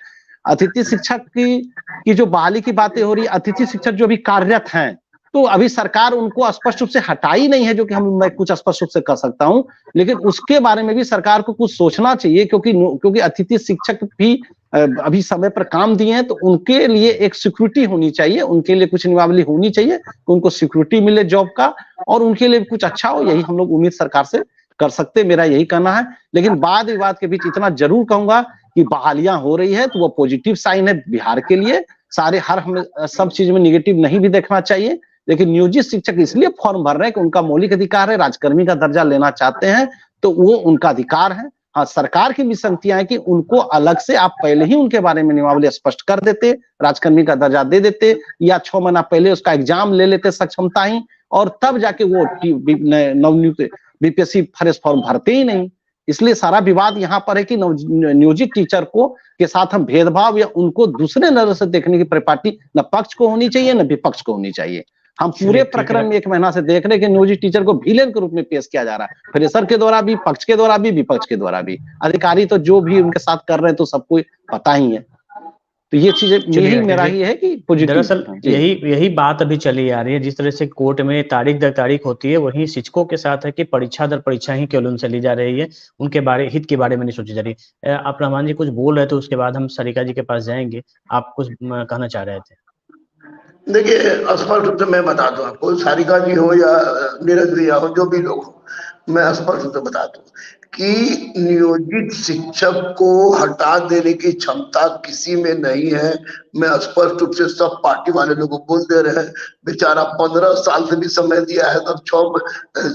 अतिथि शिक्षक की जो बहाली की बातें हो रही है, अतिथि शिक्षक जो भी कार्यरत हैं, तो अभी सरकार उनको स्पष्ट रूप से हटाई नहीं है, जो कि मैं कुछ स्पष्ट रूप से कर सकता हूं, लेकिन उसके बारे में भी सरकार को कुछ सोचना चाहिए क्योंकि अतिथि शिक्षक भी अभी समय पर काम दिए हैं, तो उनके लिए एक सिक्योरिटी होनी चाहिए, उनके लिए कुछ नियमावली होनी चाहिए कि उनको सिक्योरिटी मिले जॉब का और उनके लिए कुछ अच्छा हो। यही हम लोग उम्मीद सरकार से कर सकते, मेरा यही कहना है। लेकिन वाद विवाद के बीच इतना जरूर कहूंगा कि बहालियां हो रही है तो वो पॉजिटिव साइन है बिहार के लिए। हमें सब चीज में निगेटिव नहीं भी देखना चाहिए, लेकिन नियोजित शिक्षक इसलिए फॉर्म भर रहे हैं कि उनका मौलिक अधिकार है, राजकर्मी का दर्जा लेना चाहते हैं तो वो उनका अधिकार है। हाँ, सरकार की विसंगतियां है कि उनको अलग से आप पहले ही उनके बारे में नियमावली स्पष्ट कर देते, राजकर्मी का दर्जा दे देते, या 6 महीना पहले उसका एग्जाम ले लेते सक्षमता ही, और तब जाके वो नवनियुक्त बीपीएससी फ्रेश फॉर्म भरते ही नहीं। इसलिए सारा विवाद यहाँ पर है कि नियोजित टीचर को के साथ हम भेदभाव या उनको दूसरे नजर से देखने की परिपाटी न पक्ष को होनी चाहिए न विपक्ष को होनी चाहिए। हम पूरे प्रकरण में 1 महीना से देख रहे हैं कि नियोजित टीचर को विलेन के रूप में पेश किया जा रहा है, फ्रेशर के द्वारा भी, पक्ष के द्वारा भी, विपक्ष के द्वारा भी। अधिकारी तो जो भी उनके साथ कर रहे हैं तो सबको पता ही है। तो ये चीजें, यही मेरा ही है कि पॉजिटिव। दरअसल यही बात अभी चली आ रही है, जिस तरह से कोर्ट में तारीख दर तारीख होती है, वही शिक्षकों के साथ है कि परीक्षा दर परीक्षा ही केवल उनसे ली जा रही है, उनके हित के बारे में नहीं सोची जा रही। आप रहमान जी कुछ बोल रहे थे, उसके बाद हम सरिका जी के पास जाएंगे। आप कुछ कहना चाह रहे थे? देखिए, स्पष्ट रूप से मैं बता दूं आपको, सारिका जी हो या नीरज भैया हो, जो भी लोग हो, मैं स्पष्ट रूप से बता दूं कि नियोजित शिक्षक को हटा देने की क्षमता किसी में नहीं है। मैं स्पष्ट रूप से सब पार्टी वाले लोगों को बोल दे रहे हैं, बेचारा 15 साल से भी समय दिया है, सब 6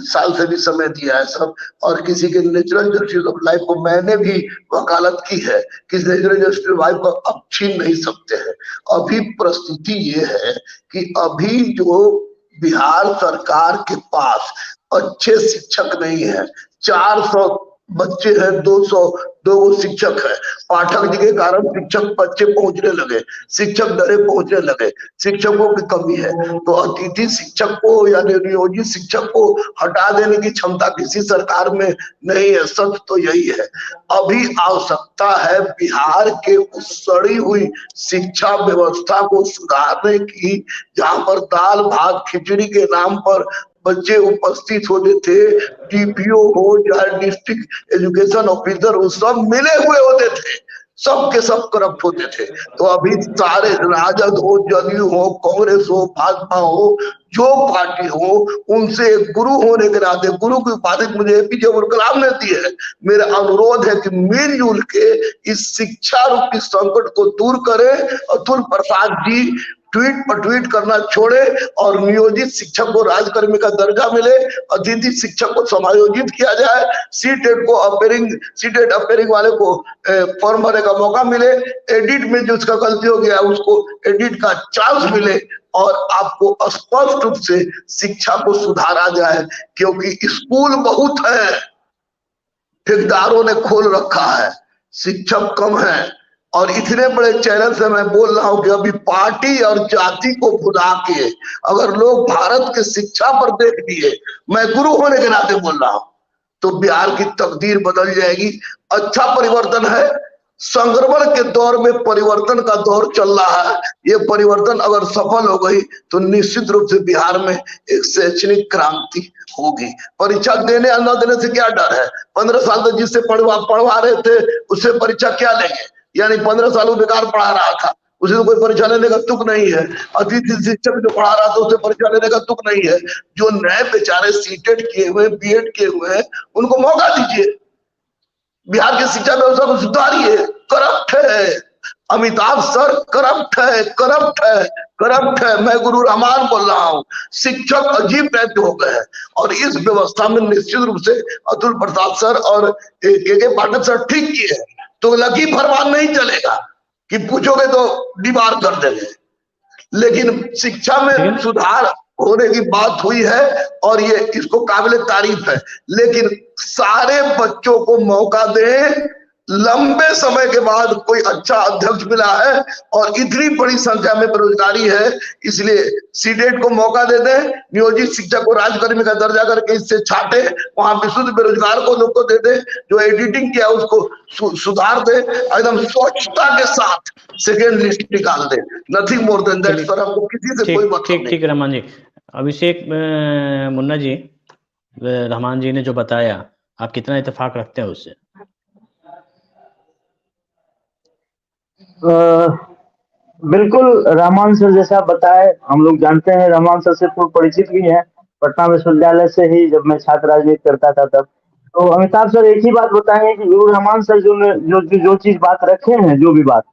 साल से भी समय दिया है सब, और किसी के नेचुरल जस्टिस ऑफ लाइफ को मैंने भी वकालत की है कि नेचुरल जस्टिस ऑफ लाइफ को अब छीन नहीं सकते हैं। अभी परिस्थिति ये है कि अभी जो बिहार सरकार के पास अच्छे शिक्षक नहीं है, 400 बच्चे हैं, 202 शिक्षक है। पाठक जी के कारण शिक्षक बच्चे पहुंचने लगे, शिक्षक डरे पहुंचने लगे, शिक्षकों की कमी है। तो अतिथि शिक्षक को या नियोजित शिक्षक को हटा देने की क्षमता किसी सरकार में नहीं है। सच तो यही है। अभी आवश्यकता है बिहार के उस सड़ी हुई शिक्षा व्यवस्था को सुधारने की, जहां पर दाल भात खिचड़ी के नाम पर बच्चे उपस्थित होते थे। डीपीओ हो या डिस्ट्रिक्ट एजुकेशन ऑफिसर हो, सब मिले हुए होते थे, सब के सब करप्ट होते थे। तो अभी सारे राजद हो, जदयू हो, कांग्रेस हो, भाजपा हो, जो पार्टी हो, उनसे गुरु होने के नाते, गुरु की उपाधि मुझे एपीजे अब्दुल कलाम ने दी है। मेरा अनुरोध है कि मिलजुल के इस शिक्षा रूपी संकट को दूर करें। अतुल प्रसाद जी ट्वीट पर ट्वीट करना छोड़े और नियोजित शिक्षक को राजकर्मी का दर्जा मिले, अतिथि शिक्षक को समायोजित किया जाए, सीटेट अपेयरिंग वाले को फॉर्म भरने का मौका मिले, एडिट में जो उसका गलती हो गया उसको एडिट का चांस मिले, और आपको स्पष्ट रूप से शिक्षा को सुधारा जाए। क्योंकि स्कूल बहुत है, ठेकेदारों ने खोल रखा है, शिक्षक कम है। और इतने बड़े चैनल से मैं बोल रहा हूं कि अभी पार्टी और जाति को भुला के अगर लोग भारत के शिक्षा पर देख लिए, मैं गुरु होने के नाते बोल रहा हूं, तो बिहार की तकदीर बदल जाएगी। अच्छा परिवर्तन है, संक्रमण के दौर में परिवर्तन का दौर चल रहा है। ये परिवर्तन अगर सफल हो गई तो निश्चित रूप से बिहार में एक शैक्षणिक क्रांति होगी। परीक्षा देने या न देने से क्या डर है? 15 साल तक जिससे पढ़वा रहे थे उससे परीक्षा क्या लेंगे? यानी 15 साल वो बेकार पढ़ा रहा था, उसे तो कोई परीक्षा लेने का तुक नहीं है। अतिथि शिक्षक जो पढ़ा रहा था उसे परीक्षा लेने का तुक नहीं है। जो नए बेचारे सीटेट किए हुए, बीएड किए हुए हैं, उनको मौका दीजिए। बिहार की शिक्षा व्यवस्था को सुधारिए। करप्ट है अमिताभ सर, करप्ट है, करप्ट है, करप्ट है। मैं गुरु रहमान बोल रहा हूँ। शिक्षक अजीब टाइप के हो गए हैं और इस व्यवस्था में निश्चित रूप से अतुल प्रसाद सर और के पाठक सर ठीक किए हैं। तो लकी फरमान नहीं चलेगा कि पूछोगे तो डिबार कर देंगे, लेकिन शिक्षा में सुधार होने की बात हुई है और ये इसको काबिले तारीफ है। लेकिन सारे बच्चों को मौका दें। लंबे समय के बाद कोई अच्छा अध्यक्ष मिला है और इतनी बड़ी संख्या में बेरोजगारी है, इसलिए सीटेट को मौका दे दें, नियोजित शिक्षक को राजकर्मी का दर्जा करके इससे छाटे, वहां विशुद्ध बेरोजगार को लोग को दे दे, जो एडिटिंग किया उसको सुधार दे, एकदम स्वच्छता के साथ सेकेंड लिस्ट निकाल दे। Nothing more than that sir, हमको किसी से कोई मतलब नहीं। ठीक रहमान जी। अभिषेक मुन्ना जी, रहमान जी ने जो बताया, आप कितना इत्तेफाक रखते हैं उससे? बिल्कुल रहमान सर जैसा बताए, हम लोग जानते हैं, रहमान सर से पूर्व परिचित भी हैं, पटना विश्वविद्यालय से ही जब मैं छात्र राजनीति करता था तब। तो अमिताभ सर एक ही बात बताएंगे कि गुरु रहमान सर जो चीज बात रखे हैं, जो भी बात,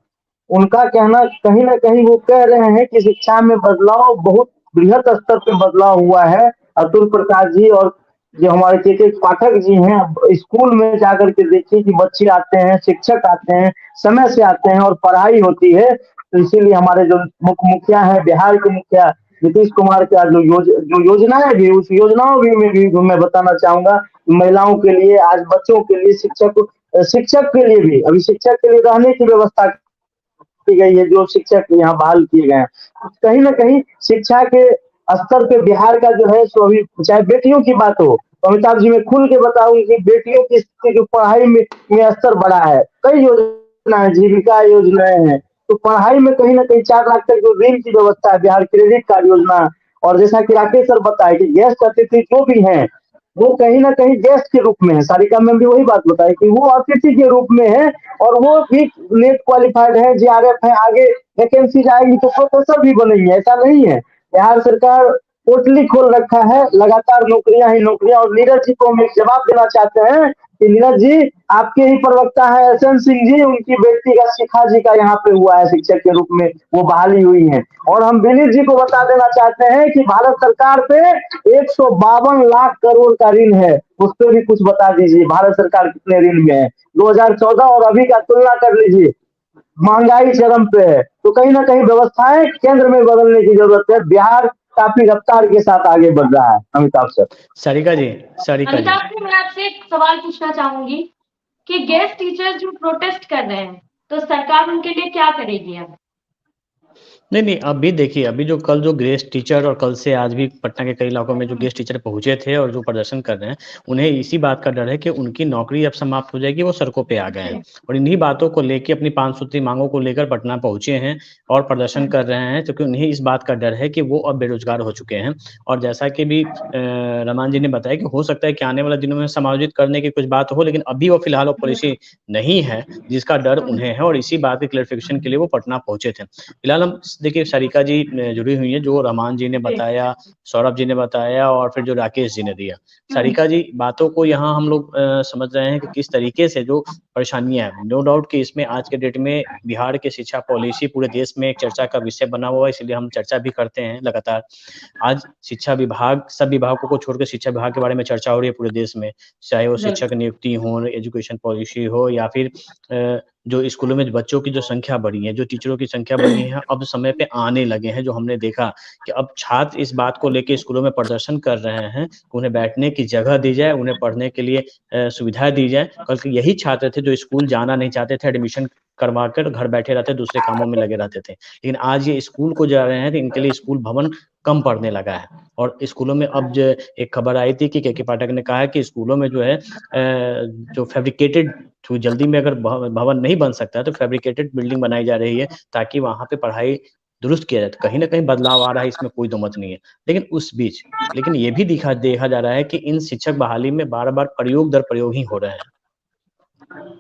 उनका कहना कहीं ना कहीं वो कह रहे हैं कि शिक्षा में बदलाव बहुत बृहत स्तर पे बदलाव हुआ है। अतुल प्रकाश जी और जो हमारे के पाठक जी हैं, स्कूल में जाकर के देखिए कि बच्चे आते हैं, शिक्षक आते हैं, समय से आते हैं और पढ़ाई होती है। तो इसीलिए हमारे जो मुखिया है, बिहार के मुखिया नीतीश कुमार का जो योजनाएं भी, उस योजनाओं में भी मैं बताना चाहूंगा, महिलाओं के लिए, आज बच्चों के लिए, शिक्षक के लिए भी अभी शिक्षक के लिए रहने की व्यवस्था की गई है, जो शिक्षक यहाँ बहाल किए गए हैं। कहीं ना कहीं शिक्षा के स्तर पे बिहार का जो है सो अभी, चाहे बेटियों की बात हो, अमिताभ जी मैं खुल के बताऊं कि बेटियों की जो पढ़ाई में स्तर बढ़ा है। कई योजनाएं, जीविका योजनाएं हैं, तो पढ़ाई में कहीं ना कहीं 4 लाख तक जो ऋण की व्यवस्था है, बिहार क्रेडिट कार्ड योजना, और जैसा कि राकेश सर बताए कि गेस्ट अतिथि जो भी हैं वो कहीं ना कहीं गेस्ट के रूप में है। सारिका मैम भी वही बात बताई कि वो अतिथि के रूप में है और वो भी नेट क्वालिफाइड है, JRF है, आगे वैकेंसी जाएगी तो प्रोफेसर भी बनेंगे, ऐसा नहीं है। बिहार सरकार पोर्टली खोल रखा है, लगातार नौकरियां ही नौकरियां। और नीरज जी को हम एक जवाब देना चाहते हैं कि नीरज जी आपके ही प्रवक्ता है SN सिंह जी, उनकी बेटी का शिखा जी का यहाँ पे हुआ है शिक्षक के रूप में, वो बहाली हुई है। और हम विनीत जी को बता देना चाहते हैं कि भारत सरकार पे 152 लाख करोड़ का ऋण है, उस पर भी कुछ बता दीजिए भारत सरकार कितने ऋण में है। 2014 और अभी का तुलना कर लीजिए, महंगाई चरम पे है। तो कहीं ना कहीं व्यवस्थाएं केंद्र में बदलने की जरूरत है। बिहार काफी रफ्तार के साथ आगे बढ़ रहा है। अमिताभ सर। सारिका जी अमिताभ जी, मैं आपसे एक सवाल पूछना चाहूंगी कि गेस्ट टीचर्स जो प्रोटेस्ट कर रहे हैं तो सरकार उनके लिए क्या करेगी अब? नहीं, अभी देखिए, अभी जो कल जो गेस्ट टीचर और कल से आज भी पटना के कई इलाकों में जो गेस्ट टीचर पहुंचे थे और जो प्रदर्शन कर रहे हैं, उन्हें इसी बात का डर है कि उनकी नौकरी अब समाप्त हो जाएगी, वो सड़कों पे आ गए हैं और इन्हीं बातों को लेके अपनी 5 सूत्री मांगों को लेकर पटना पहुंचे हैं और प्रदर्शन कर रहे हैं, क्योंकि उन्हें इस बात का डर है कि वो अब बेरोजगार हो चुके हैं। और जैसा कि भी रमान जी ने बताया कि हो सकता है कि आने वाले दिनों में समायोजित करने की कुछ बात हो, लेकिन अभी वो फिलहाल वो पॉलिसी नहीं है जिसका डर उन्हें है और इसी बात के क्लैरिफिकेशन के लिए वो पटना पहुंचे थे। फिलहाल हम देखिए सारिका जी जुड़ी हुई हैं, जो रहमान जी ने बताया, सौरभ जी ने बताया और फिर जो राकेश जी ने दिया। सारिका जी, बातों को यहाँ हम लोग समझ रहे हैं कि किस तरीके से जो परेशानियां हैं, नो डाउट कि इसमें आज के डेट में बिहार की शिक्षा पॉलिसी पूरे देश में एक चर्चा का विषय बना हुआ है, इसलिए हम चर्चा भी करते हैं लगातार। आज शिक्षा विभाग, सब विभागों को छोड़कर शिक्षा विभाग के बारे में चर्चा हो रही है पूरे देश में, चाहे वो शिक्षक नियुक्ति हो, एजुकेशन पॉलिसी हो या फिर जो स्कूलों में बच्चों की जो संख्या बढ़ी है, जो टीचरों की संख्या बढ़ी है, अब समय पे आने लगे हैं। जो हमने देखा कि अब छात्र इस बात को लेके स्कूलों में प्रदर्शन कर रहे हैं कि उन्हें बैठने की जगह दी जाए, उन्हें पढ़ने के लिए सुविधा दी जाए। कल के यही छात्र थे जो स्कूल जाना नहीं चाहते थे, एडमिशन करवा कर घर बैठे रहते, दूसरे कामों में लगे रहते थे। लेकिन आज ये स्कूल को जा रहे हैं तो इनके लिए स्कूल भवन कम पड़ने लगा है और स्कूलों में अब जो एक खबर आई थी कि के पाठक ने कहा है कि स्कूलों में जो है जो फैब्रिकेटेड, जल्दी में अगर भवन नहीं बन सकता है तो फैब्रिकेटेड बिल्डिंग बनाई जा रही है ताकि वहां पे पढ़ाई दुरुस्त किया जाए। तो कहीं ना कहीं बदलाव आ रहा है, इसमें कोई दो मत नहीं है। लेकिन उस बीच ये भी देखा जा रहा है कि इन शिक्षक बहाली में बार बार प्रयोग दर प्रयोग ही हो रहे हैं।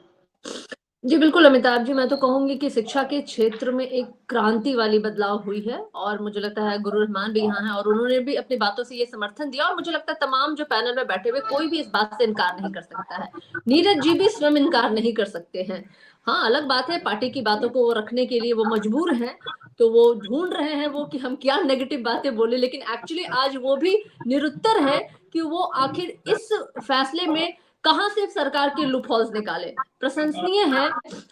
जी बिल्कुल अमिताभ जी, मैं तो कहूंगी कि शिक्षा के क्षेत्र में एक क्रांति वाली बदलाव हुई है और मुझे लगता है गुरु रहमान भी यहाँ है और उन्होंने भी अपनी बातों से ये समर्थन दिया और मुझे लगता है तमाम जो पैनल में बैठे हुए कोई भी इस बात से इनकार नहीं कर सकता है। नीरज जी भी स्वयं इनकार नहीं कर सकते हैं। हाँ, अलग बात है पार्टी की बातों को वो रखने के लिए वो मजबूर हैं, तो वो ढूंढ रहे हैं वो कि हम क्या नेगेटिव बातें बोले, लेकिन एक्चुअली आज वो भी निरुत्तर है कि वो आखिर इस फैसले में कहां से सरकार के लूप होल्स निकाले। प्रशंसनीय है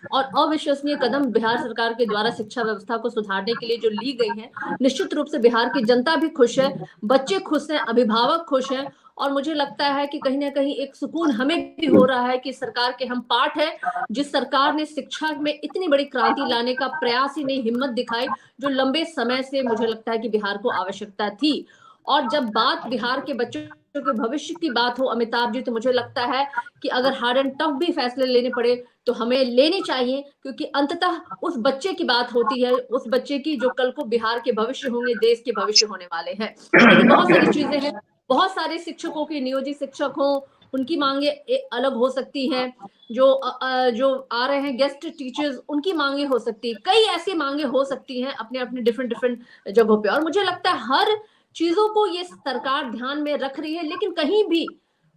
और अविश्वसनीय कदम बिहार सरकार के द्वारा शिक्षा व्यवस्था को सुधारने के लिए जो ली गई है। निश्चित रूप से बिहार की जनता भी खुश है, बच्चे खुश हैं, अभिभावक खुश हैं और मुझे लगता है कि कहीं ना कहीं एक सुकून हमें भी हो रहा है कि सरकार के हम पार्ट है। जिस सरकार ने शिक्षा में इतनी बड़ी क्रांति लाने का प्रयास ही नहीं, हिम्मत दिखाई, जो लंबे समय से मुझे लगता है कि बिहार को आवश्यकता थी। और जब बात बिहार के बच्चों के भविष्य की बात हो अमिताभ जी, तो मुझे लगता है कि अगर हार्ड एंड टफ भी फैसले लेने पड़े तो हमें लेने चाहिए, क्योंकि अंततः उस बच्चे की बात होती है, उस बच्चे की जो कल को बिहार के भविष्य होंगे, देश के भविष्य होने वाले हैं। लेकिन बहुत सारी चीजें हैं, बहुत सारे शिक्षकों के नियोजित शिक्षक हो, उनकी मांगे अलग हो सकती हैं, जो आ रहे हैं गेस्ट टीचर्स, उनकी मांगे हो सकती है, कई ऐसी मांगे हो सकती हैं अपने अपने डिफरेंट जगहों पे। और मुझे लगता है हर चीजों को ये सरकार ध्यान में रख रही है, लेकिन कहीं भी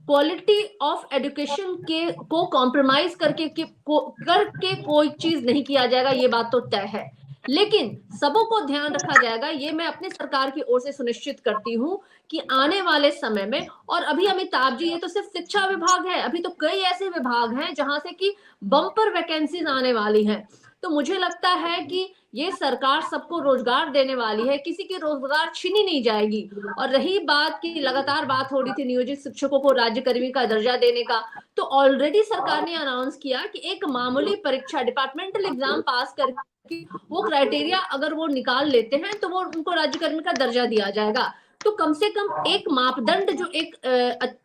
क्वालिटी ऑफ एजुकेशन को कॉम्प्रोमाइज करके कोई चीज नहीं किया जाएगा, ये बात तो तय है। लेकिन सबों को ध्यान रखा जाएगा, ये मैं अपनी सरकार की ओर से सुनिश्चित करती हूँ कि आने वाले समय में, और अभी अमिताभ जी ये तो सिर्फ शिक्षा विभाग है, अभी तो कई ऐसे विभाग हैं जहां से कि बम्पर वैकेंसीज आने वाली हैं। तो मुझे लगता है कि ये सरकार सबको रोजगार देने वाली है, किसी की रोजगार छीनी नहीं जाएगी। और रही बात की लगातार बात हो रही थी नियोजित शिक्षकों को राज्यकर्मी का दर्जा देने का, तो ऑलरेडी सरकार ने अनाउंस किया कि एक मामूली परीक्षा, डिपार्टमेंटल एग्जाम पास करके वो क्राइटेरिया अगर वो निकाल लेते हैं तो वो उनको राज्यकर्मी का दर्जा दिया जाएगा। तो कम से कम एक मापदंड जो एक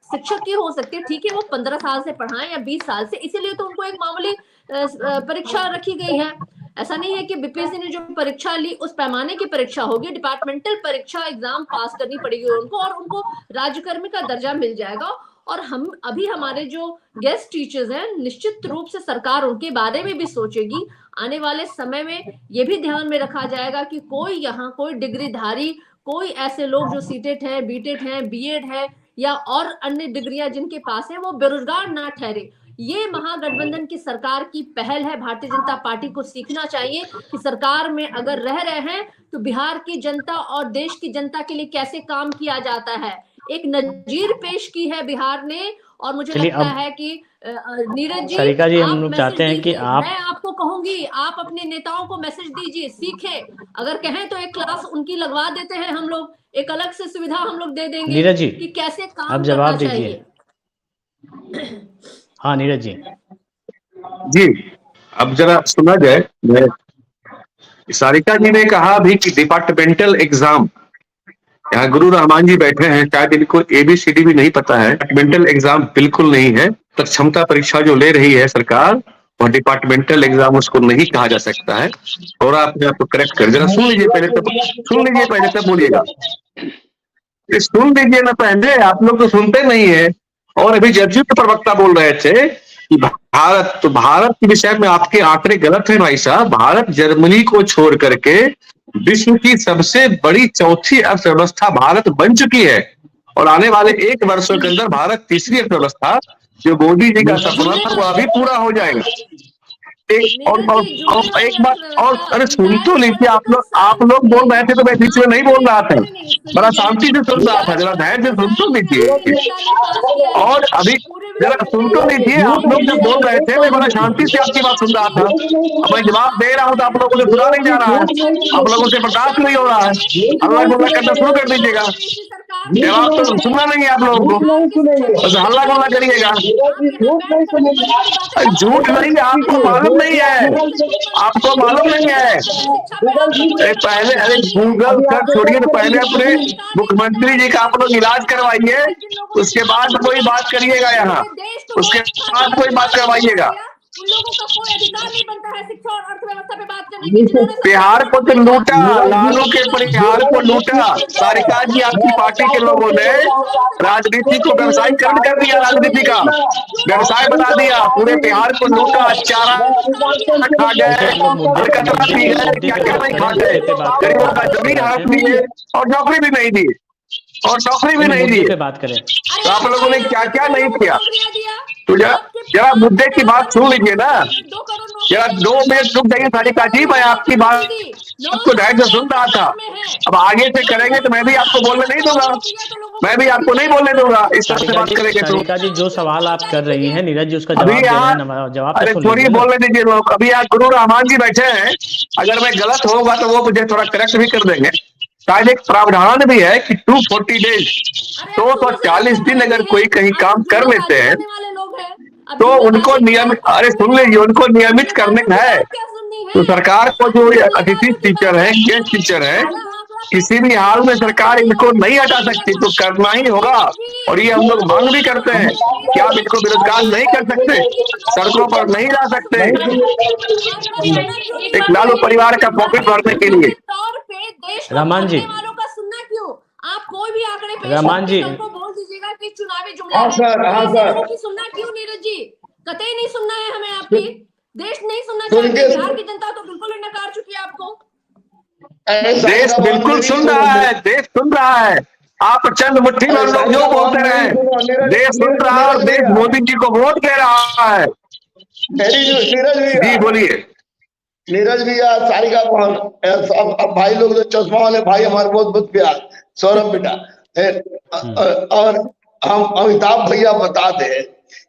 शिक्षक की हो सकती है, ठीक है वो 15 साल से पढ़ाएं या 20 साल से, इसीलिए तो उनको एक मामूली परीक्षा रखी गई है। ऐसा नहीं है कि बीपीएससी ने जो परीक्षा ली उस पैमाने की परीक्षा होगी, डिपार्टमेंटल परीक्षा एग्जाम पास करनी पड़ेगी उनको, और उनको राज्यकर्मी का दर्जा मिल जाएगा। और हम अभी हमारे जो गेस्ट टीचर्स हैं, निश्चित रूप से सरकार उनके बारे में भी सोचेगी। आने वाले समय में ये भी ध्यान में रखा जाएगा कि कोई यहाँ कोई डिग्रीधारी, कोई ऐसे लोग जो सीटेट है, बीटेट है, बीएड है या और अन्य डिग्रियां जिनके पास है, वो बेरोजगार ना ठहरे। ये महागठबंधन की सरकार की पहल है। भारतीय जनता पार्टी को सीखना चाहिए कि सरकार में अगर रह रहे हैं तो बिहार की जनता और देश की जनता के लिए कैसे काम किया जाता है। एक नजीर पेश की है बिहार ने, और मुझे लगता है कि नीरज जी, सारिका जी, हम आप लोग मैसेज चाहते हैं कि दीजिए। आप, मैं आपको कहूंगी, आप अपने नेताओं को मैसेज दीजिए, सीखें। अगर कहें तो एक क्लास उनकी लगवा देते हैं हम लोग, एक अलग से सुविधा हम लोग दे देंगे नीरज जी, कि कैसे काम आप जवाब करना दीजिए। चाहिए। हाँ नीरज जी। जी, अब जरा सुना जाए। सारिका जी ने कहा भी कि डिपार्टमेंटल एग्जाम, यहाँ गुरु रहमान जी बैठे हैं, शायद इनको ABCD भी नहीं पता है। डिपार्टमेंटल एग्जाम बिल्कुल नहीं है। तो क्षमता परीक्षा जो ले रही है सरकार, वह डिपार्टमेंटल एग्जाम उसको नहीं कहा जा सकता है। और आपने आपको करेक्ट कर, जरा सुन लीजिए पहले, तब सुन लीजिए पहले तब बोलिएगा। सुन लीजिए ना पहले, आप लोग तो सुनते नहीं है। और अभी जदयू के प्रवक्ता बोल रहे थे कि भारत के विषय में आपके आंकड़े गलत है भाई साहब। भारत जर्मनी को छोड़ करके विश्व की सबसे बड़ी चौथी अर्थव्यवस्था भारत बन चुकी है, और आने वाले 1 वर्षों के अंदर भारत तीसरी अर्थव्यवस्था, जो मोदी जी का सपना था, वो अभी पूरा हो जाएगा। और एक बात और, अरे सुन तो लीजिए आप लोग बोल रहे थे तो मैं बीच में नहीं बोल रहा था, बड़ा शांति से सुन रहा था। जरा धैर्य से सुन तो लीजिए। और अभी जरा सुन तो लीजिए, आप लोग जब बोल रहे थे मैं बड़ा शांति से आपकी बात सुन रहा था। अब मैं जवाब दे रहा हूँ तो आप लोगों से सुना नहीं जा रहा है, आप लोगों से बर्दाश्त नहीं हो रहा है। अल्लाह गुल्ला करना शुरू कर दीजिएगा। जवाब तो सुनना नहीं है आप लोगों को, बस हल्ला गुल्ला करिएगा। झूठ नहीं, आपको मालूम नहीं है, आपको मालूम नहीं है। पहले अरे गूगल कर छोड़िए, तो पहले अपने मुख्यमंत्री जी का आप लोग इलाज करवाइए, उसके बाद कोई बात करिएगा यहाँ, उसके बाद कोई बात करवाइएगा। उन लोगों का कोई अधिकार नहीं बनता है शिक्षा और अर्थव्यवस्था पे बात करने की। बिहार को तो लूटा, लालू के बिहार को लूटा। सारिका जी, आपकी पार्टी के लोगों ने राजनीति को व्यवसायीकरण कर दिया, राजनीति का व्यवसाय बना दिया, पूरे बिहार को लूटा, चारा खा गए, हरकत पी गए, क्या क्या नहीं खा गए, गरीबों का जमीन हड़प लिए और नौकरी भी नहीं दी, और नौकरी भी नहीं दी। बात करें तो आप लोगों ने क्या क्या नहीं किया। तो जरा मुद्दे की बात सुन लीजिए ना, जरा 2 मिनट रुक जाइए सारिका जी, मैं आपकी बात को धैर्य से सुन रहा था। अब आगे से करेंगे तो मैं भी आपको बोलने नहीं दूंगा, मैं भी आपको नहीं बोलने दूंगा। इस तरह से बात करेंगे तो सारिका जी, जो सवाल आप कर रही हैं नीरज जी, उसका अभी यहाँ, जवाब अरे थोड़ी बोलने दीजिए लोग। अभी यहाँ गुरु रहमान जी बैठे हैं, अगर मैं गलत होगा तो वो मुझे थोड़ा करेक्ट भी कर देंगे। शायद एक प्रावधान भी है कि 240 डेज, 240 दिन अगर कोई कहीं काम कर लेते हैं तो उनको नियमित, अरे सुन लीजिए, उनको नियमित करने है। तो सरकार को जो अतिथि टीचर है, गेस्ट टीचर है, किसी भी हाल में सरकार इनको नहीं हटा सकती, तो करना ही होगा। और ये हम लोग मांग भी करते हैं कि आप इनको बेरोजगार नहीं कर सकते, सड़कों पर नहीं ला सकते, एक लालू परिवार का पॉकेट भरने के लिए। रहमान जी, आप कोई भी आंकड़े पेश रहमान जी को बोल दीजिएगा कि चुनावी जुमला है। सुनना क्यों नीरज जी, कतई नहीं सुनना है हमें आपकी, देश नहीं सुनना चाहिए। बिहार की जनता तो बिल्कुल नकार चुकी है आपको। देश बिल्कुल सुन रहा है, देश सुन रहा है। आप चंद मुट्ठी में लोग जो बोलते रहे, देश सुन रहा है और देश मोदी जी को वोट दे रहा है। जी बोलिए। नीरज भैया, सारिका बहन, अब भाई लोग जो चश्मा वाले भाई हमारे बहुत बहुत प्यार, सौरभ बेटा, और हम अमिताभ भैया बता दें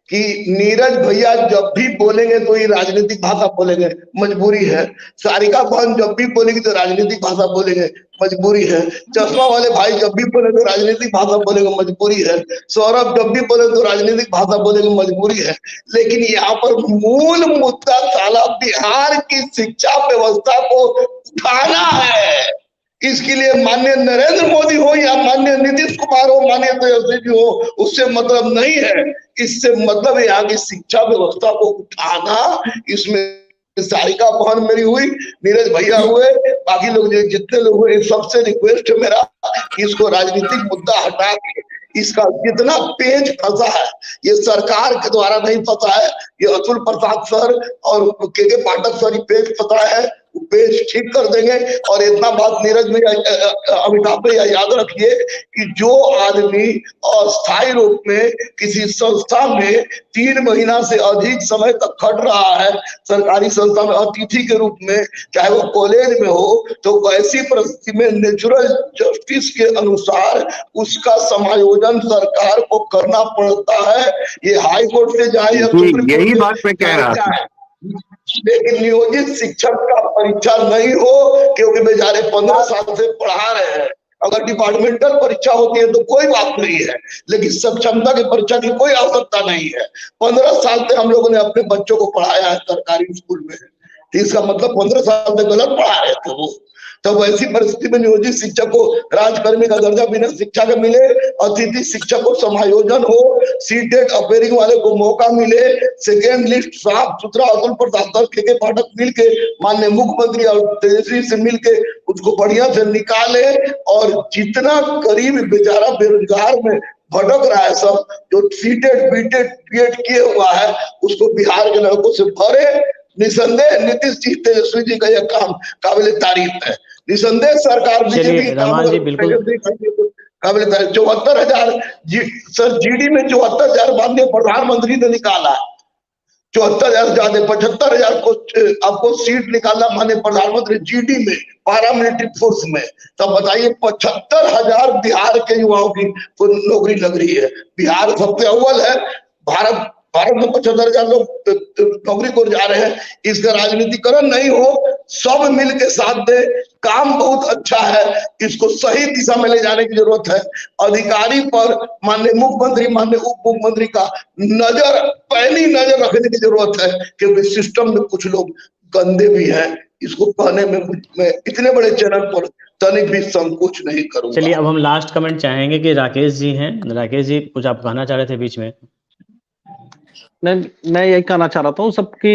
कि नीरज भैया जब भी बोलेंगे तो ये राजनीतिक भाषा बोलेंगे, मजबूरी है। सारिका बहन जब भी बोलेगी तो राजनीतिक भाषा बोलेंगे, मजबूरी है। चश्मा वाले भाई जब भी बोले तो राजनीतिक भाषा बोलेंगे, मजबूरी है। सौरभ जब भी बोले तो राजनीतिक भाषा बोलेंगे, मजबूरी है। लेकिन यहाँ पर मूल मुद्दा साला बिहार की शिक्षा व्यवस्था को उठाना है। इसके लिए माननीय नरेंद्र मोदी हो या माननीय नीतीश कुमार हो, माननीय तेजस्वी जी हो, उससे मतलब नहीं है। इससे मतलब है यहाँ की शिक्षा व्यवस्था को उठाना, इसमें सहायिका बहन मेरी हुई, नीरज भैया हुए, बाकी लोग जितने लोग हुए, सबसे रिक्वेस्ट है मेरा कि इसको राजनीतिक मुद्दा हटा के इसका जितना पेज फंसा है, ये सरकार के द्वारा नहीं फंसा है, ये अतुल प्रसाद सर और के पाठक सर ही पेज फंसा है, पेज ठीक कर देंगे। और इतना बात नीरज में अमिताभ भैया याद रखिए कि जो आदमी अस्थायी रूप में किसी संस्था में 3 महीना से अधिक समय तक खट रहा है, सरकारी संस्था में अतिथि के रूप में, चाहे वो कॉलेज में हो, तो ऐसी परिस्थिति में नेचुरल जस्टिस के अनुसार उसका समायोजन सरकार को करना पड़ता है। ये हाई कोर्ट से जाए या सुप्रीम कोर्ट, यही बात मैं कह रहा था। लेकिन नियोजित शिक्षक का परीक्षा नहीं हो, क्योंकि बेचारे 15 साल से पढ़ा रहे हैं। अगर डिपार्टमेंटल परीक्षा होती है तो कोई बात नहीं है, लेकिन सक्षमता की परीक्षा की कोई आवश्यकता नहीं है। 15 साल से हम लोगों ने अपने बच्चों को पढ़ाया है सरकारी स्कूल में, तो इसका मतलब 15 साल से गलत पढ़ा रहे थे वो। तब ऐसी परिस्थिति में नियोजित शिक्षक को राजकर्मी का दर्जा बिना शिक्षा के मिले, अतिथि शिक्षक को समायोजन हो, सीटेट अपेयरिंग वाले को मौका मिले, सेकेंड लिस्ट साफ सुथरा अतुल प्रसाद के पाठक मिलके माननीय मुख्यमंत्री और तेजस्वी से मिलके उसको बढ़िया से निकाले, और जितना गरीब बेचारा बेरोजगार में भटक रहा है, सब जो सीटेट बीटेट पीएड किए हुआ है, उसको बिहार के लड़कों से भरे। निसंदेह नीतीश जी, तेजस्वी जी का यह काम काबिल तारीफ है। निसंदेह सरकार बीजेपी काबिल तारीफ। 74,000 सर जीडी में 74,000 माननीय प्रधानमंत्री ने निकाला, 74,000 ज्यादा 75,000 को आपको सीट निकालना माननीय प्रधानमंत्री जीडी में, पैरामिलिट्री फोर्स में। तब बताइए 75,000 बिहार के युवाओं की नौकरी लग रही है। बिहार सबसे अव्वल है, भारत में 75,000 लोग नौकरी को जा रहे हैं। इसका राजनीतिकरण नहीं हो, सब मिल के साथ दे, काम बहुत अच्छा है, इसको सही दिशा में ले जाने की जरूरत है। अधिकारी पर माननीय मुख्यमंत्री, माननीय उप मुख्यमंत्री का पैनी नजर रखने की जरूरत है, क्योंकि सिस्टम में कुछ लोग गंदे भी हैं। इसको कहने में मैं इतने बड़े चैनल पर तनिक भी संकोच नहीं करूंगा। चलिए, अब हम लास्ट कमेंट चाहेंगे कि राकेश जी हैं। राकेश जी, कुछ आप कहना चाह रहे थे बीच में? मैं यही कहना चाह रहा हूँ सबकी,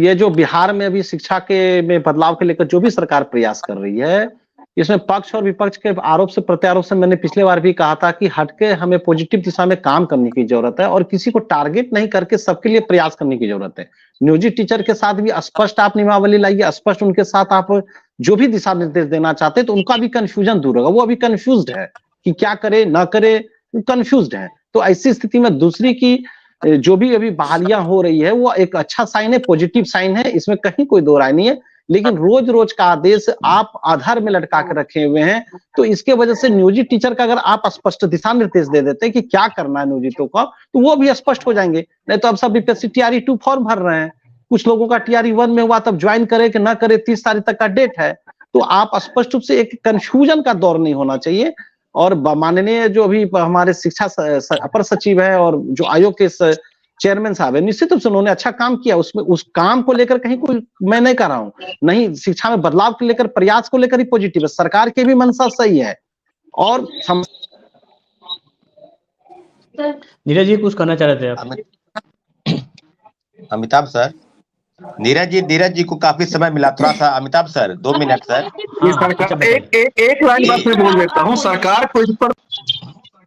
ये जो बिहार में अभी शिक्षा के में बदलाव के लेकर जो भी सरकार प्रयास कर रही है, इसमें पक्ष और विपक्ष के आरोप से प्रत्यारोप से मैंने पिछले बार भी कहा था कि हटके हमें पॉजिटिव दिशा में काम करने की जरूरत है, और किसी को टारगेट नहीं करके सबके लिए प्रयास करने की जरूरत है। नियोजित टीचर के साथ भी स्पष्ट आप नियमावली लाइए, स्पष्ट उनके साथ आप जो भी दिशा निर्देश देना चाहते हैं, तो उनका भी कंफ्यूजन दूर होगा। वो अभी कंफ्यूज्ड है कि क्या करे ना करे, कंफ्यूज्ड है। तो ऐसी स्थिति में दूसरी की जो भी अभी बहालियां हो रही है, वो एक अच्छा साइन है, पॉजिटिव साइन है, इसमें कहीं कोई दो राय नहीं है। लेकिन रोज रोज का आदेश आप आधार में लटका के रखे हुए हैं, तो इसके वजह से नियोजित टीचर का अगर आप स्पष्ट दिशा निर्देश दे देते हैं कि क्या करना है नियोजितों का, तो वो भी स्पष्ट हो जाएंगे। नहीं तो अब सब बीपीएससी टीआरई 2 फॉर्म भर रहे हैं, कुछ लोगों का टीआरई 1 में हुआ, तब ज्वाइन करे कि ना करे, 30 तारीख तक का डेट है। तो आप स्पष्ट रूप से एक कंफ्यूजन का दौर नहीं होना चाहिए। और माननीय जो अभी हमारे शिक्षा अपर सचिव है और जो आयोग के चेयरमैन साहब है, निश्चित रूप से उन्होंने अच्छा काम किया। उसमें उस काम को लेकर कहीं कोई मैं नहीं कह रहा हूं, नहीं, शिक्षा में बदलाव को लेकर, प्रयास को लेकर ही पॉजिटिव है। सरकार की भी मंशा सही है। और नीरज जी कुछ कहना चाह रहे थे आप? अमिताभ सर, नीरज जी को काफी समय मिला, थोड़ा सा अमिताभ सर 2 मिनट सर। सरकार एक लाइन बात मैं बोल देता हूँ, सरकार को इस पर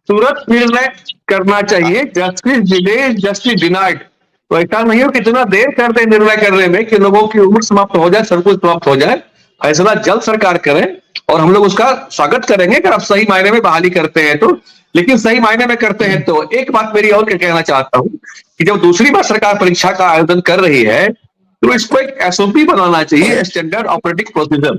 तुरंत निर्णय करना चाहिए। Justice delayed justice denied. तो ऐसा नहीं हो कि इतना देर कर दे निर्णय करने में कि लोगों की उम्र समाप्त हो जाए, सब कुछ समाप्त हो जाए। फैसला जल्द सरकार करे और हम लोग उसका स्वागत करेंगे अगर आप सही मायने में बहाली करते हैं तो। लेकिन सही मायने में करते हैं तो एक बात मेरी और कहना चाहता हूँ कि जब दूसरी बार सरकार परीक्षा का आयोजन कर रही है, तो इसको एक एसओपी बनाना चाहिए, स्टैंडर्ड ऑपरेटिंग प्रोसीजर।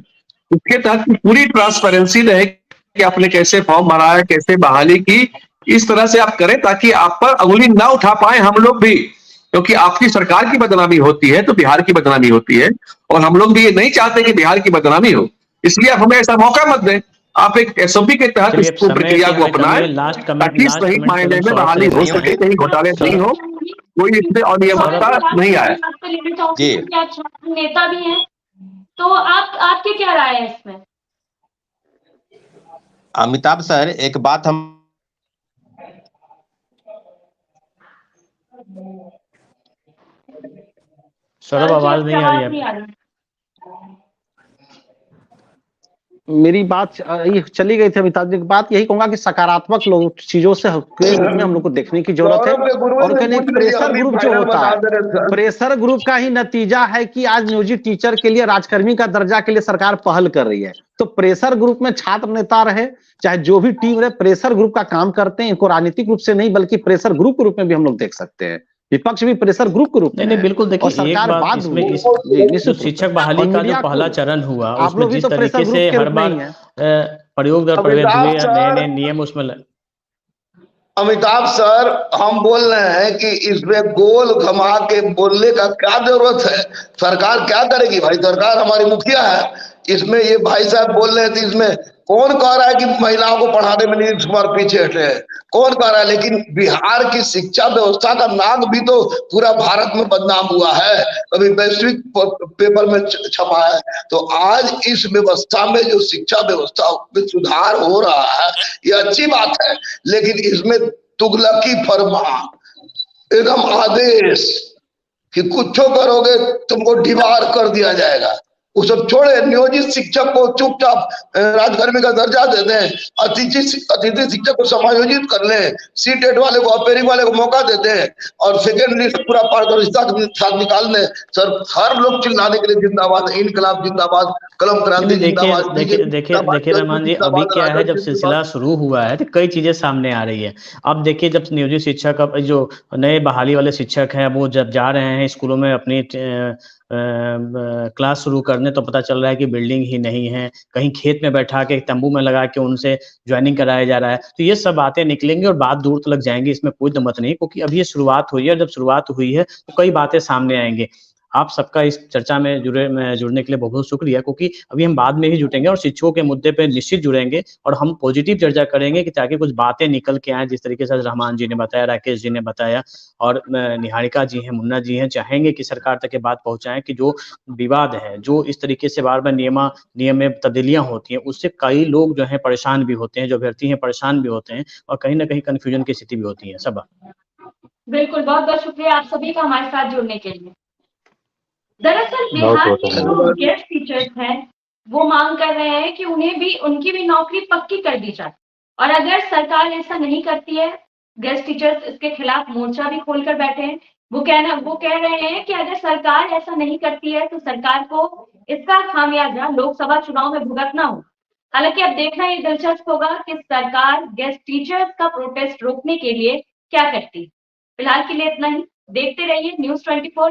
उसके तहत पूरी ट्रांसपेरेंसी रहे कि आपने कैसे फॉर्म भराया, कैसे बहाली की, इस तरह से आप करें ताकि आप पर अंगुली ना उठा पाए हम लोग भी। क्योंकि आपकी सरकार की बदनामी होती है तो बिहार की बदनामी होती है, और हम लोग भी ये नहीं चाहते कि बिहार की बदनामी हो। इसलिए आप हमें ऐसा मौका मत दें। आप एक एसओपी के तहत इस प्रक्रिया को अपनाएं ताकि सही मायने में बहाली हो सके, कहीं घोटाले नहीं हो, कोई इसमें अनियमितता नहीं आए। जी, नेता भी हैं, तो आपकी क्या राय है इसमें? अमिताभ सर, एक बात हम सौरभ जी, आवाज आपकी नहीं आ रही आवाज नहीं है। आ रही। मेरी बात ये चली गई थी अमिताभ जी की बात, यही कहूंगा कि सकारात्मक लोग चीजों से के रूप में हम लोग को देखने की जरूरत है। सौरभ के गुरुजी और से कहने पूछ लीजिए, प्रेशर हम भी ग्रुप जो फाइनल होता बता है, दे रहे सर। प्रेशर ग्रुप का ही नतीजा है कि आज नियोजित टीचर के लिए राजकर्मी का दर्जा के लिए सरकार पहल कर रही है। तो प्रेशर ग्रुप में छात्र नेता रहे, चाहे जो भी टीम रहे, प्रेशर ग्रुप का काम करते हैं। इनको राजनीतिक रूप से नहीं बल्कि प्रेशर ग्रुप के रूप में भी हम लोग देख सकते हैं। विपक्ष भी प्रेशर ग्रुप के रूप में नहीं है। बिल्कुल, और देखिए एक सरकार बात बाध्य इसमें हुई है। इस जी, जो निश्चित रूप से। शिक्षक बहाली और का जो मीडिया पहला को, चरण हुआ आप उसमें लोग भी जिस तो प्रेशर तरीके ग्रुप से के हर रूप में बार ही है। प्रयोग दर प्रयोग अमिताभ हुए या सर, नए-नए नियम उसमें अमिताभ सर, हम बोल रहे हैं कि इसमें गोल घुमा के बोलने का क्या जरूरत है? सरकार क्या करेगी भाई? सरकार हमारी मुखिया है। इसमें ये भाई साहब बोल रहे थे, इसमें कौन कह रहा है कि महिलाओं को पढ़ाने में नीतीश कुमार पीछे हटे हैं? कौन कह रहा है? लेकिन बिहार की शिक्षा व्यवस्था का नाम भी तो पूरा भारत में बदनाम हुआ है, कभी वैश्विक पेपर में छपा है। तो आज इस व्यवस्था में जो शिक्षा व्यवस्था में सुधार हो रहा है, ये अच्छी बात है। लेकिन इसमें तुगलकी फरमान, एकदम आदेश कि कुछ करोगे तुमको डिबार कर दिया जाएगा, वो सब छोड़े। नियोजित शिक्षक को चुपचाप राजकर्मी का दर्जा दे दें, अतिथि शिक्षक को समायोजित कर लें, सीटेट वाले को, अपेरिंग वाले को मौका दे दें और सेकेंड लिस्ट पूरा पारदर्शिता के साथ निकाल लें। सर, हर लोग चिल्लाने के लिए जिंदाबाद, इनकलाब जिंदाबाद, कलम क्रांति देखिए जिंदाबाद, देखिए बीजेपी देखिए जिंदाबाद, देखिए रहमान जी, अभी जिंदाबाद, क्या है, राजद जब जिंदाबाद। सिलसिला शुरू हुआ है तो कई चीजें सामने आ रही है। अब देखिए, जब नियोजित शिक्षक, अब जो नए बहाली वाले शिक्षक हैं वो जब जा रहे हैं स्कूलों में अपनी क्लास शुरू करने, तो पता चल रहा है कि बिल्डिंग ही नहीं है, कहीं खेत में बैठा के तंबू में लगा के उनसे ज्वाइनिंग कराया जा रहा है। तो ये सब बातें निकलेंगी और बात दूर तक जाएंगी, इसमें कोई दमत नहीं, क्योंकि अभी ये शुरुआत हुई है। जब शुरुआत हुई है तो कई बातें सामने आएंगी। आप सबका इस चर्चा में जुड़ने के लिए बहुत शुक्रिया, क्योंकि अभी हम बाद में ही जुटेंगे और शिक्षकों के मुद्दे पे निश्चित जुड़ेंगे और हम पॉजिटिव चर्चा करेंगे कि ताकि कुछ बातें निकल के आए, जिस तरीके से रहमान जी ने बताया, राकेश जी ने बताया और निहारिका जी हैं, मुन्ना जी हैं, चाहेंगे कि सरकार तक ये बात पहुंचाएं कि जो विवाद है, जो इस तरीके से बार बार नियम में तब्दीलियां होती हैं, उससे कई लोग जो है परेशान भी होते हैं, जो अभ्यर्थी हैं परेशान भी होते हैं और कहीं ना कहीं कंफ्यूजन की स्थिति भी होती है। सब बिल्कुल, बहुत बहुत शुक्रिया आप सभी का हमारे साथ जुड़ने के लिए। दरअसल बिहार के जो गेस्ट टीचर्स हैं वो मांग कर रहे हैं कि उनकी भी नौकरी पक्की कर दी जाए, और अगर सरकार ऐसा नहीं करती है, गेस्ट टीचर्स इसके खिलाफ मोर्चा भी खोलकर बैठे हैं। वो कह रहे हैं कि अगर सरकार ऐसा नहीं करती है तो सरकार को इसका खामियाजा लोकसभा चुनाव में भुगतना हो। हालांकि अब देखना ये दिलचस्प होगा कि सरकार गेस्ट टीचर्स का प्रोटेस्ट रोकने के लिए क्या करती है। फिलहाल के लिए इतना ही। देखते रहिए News 24।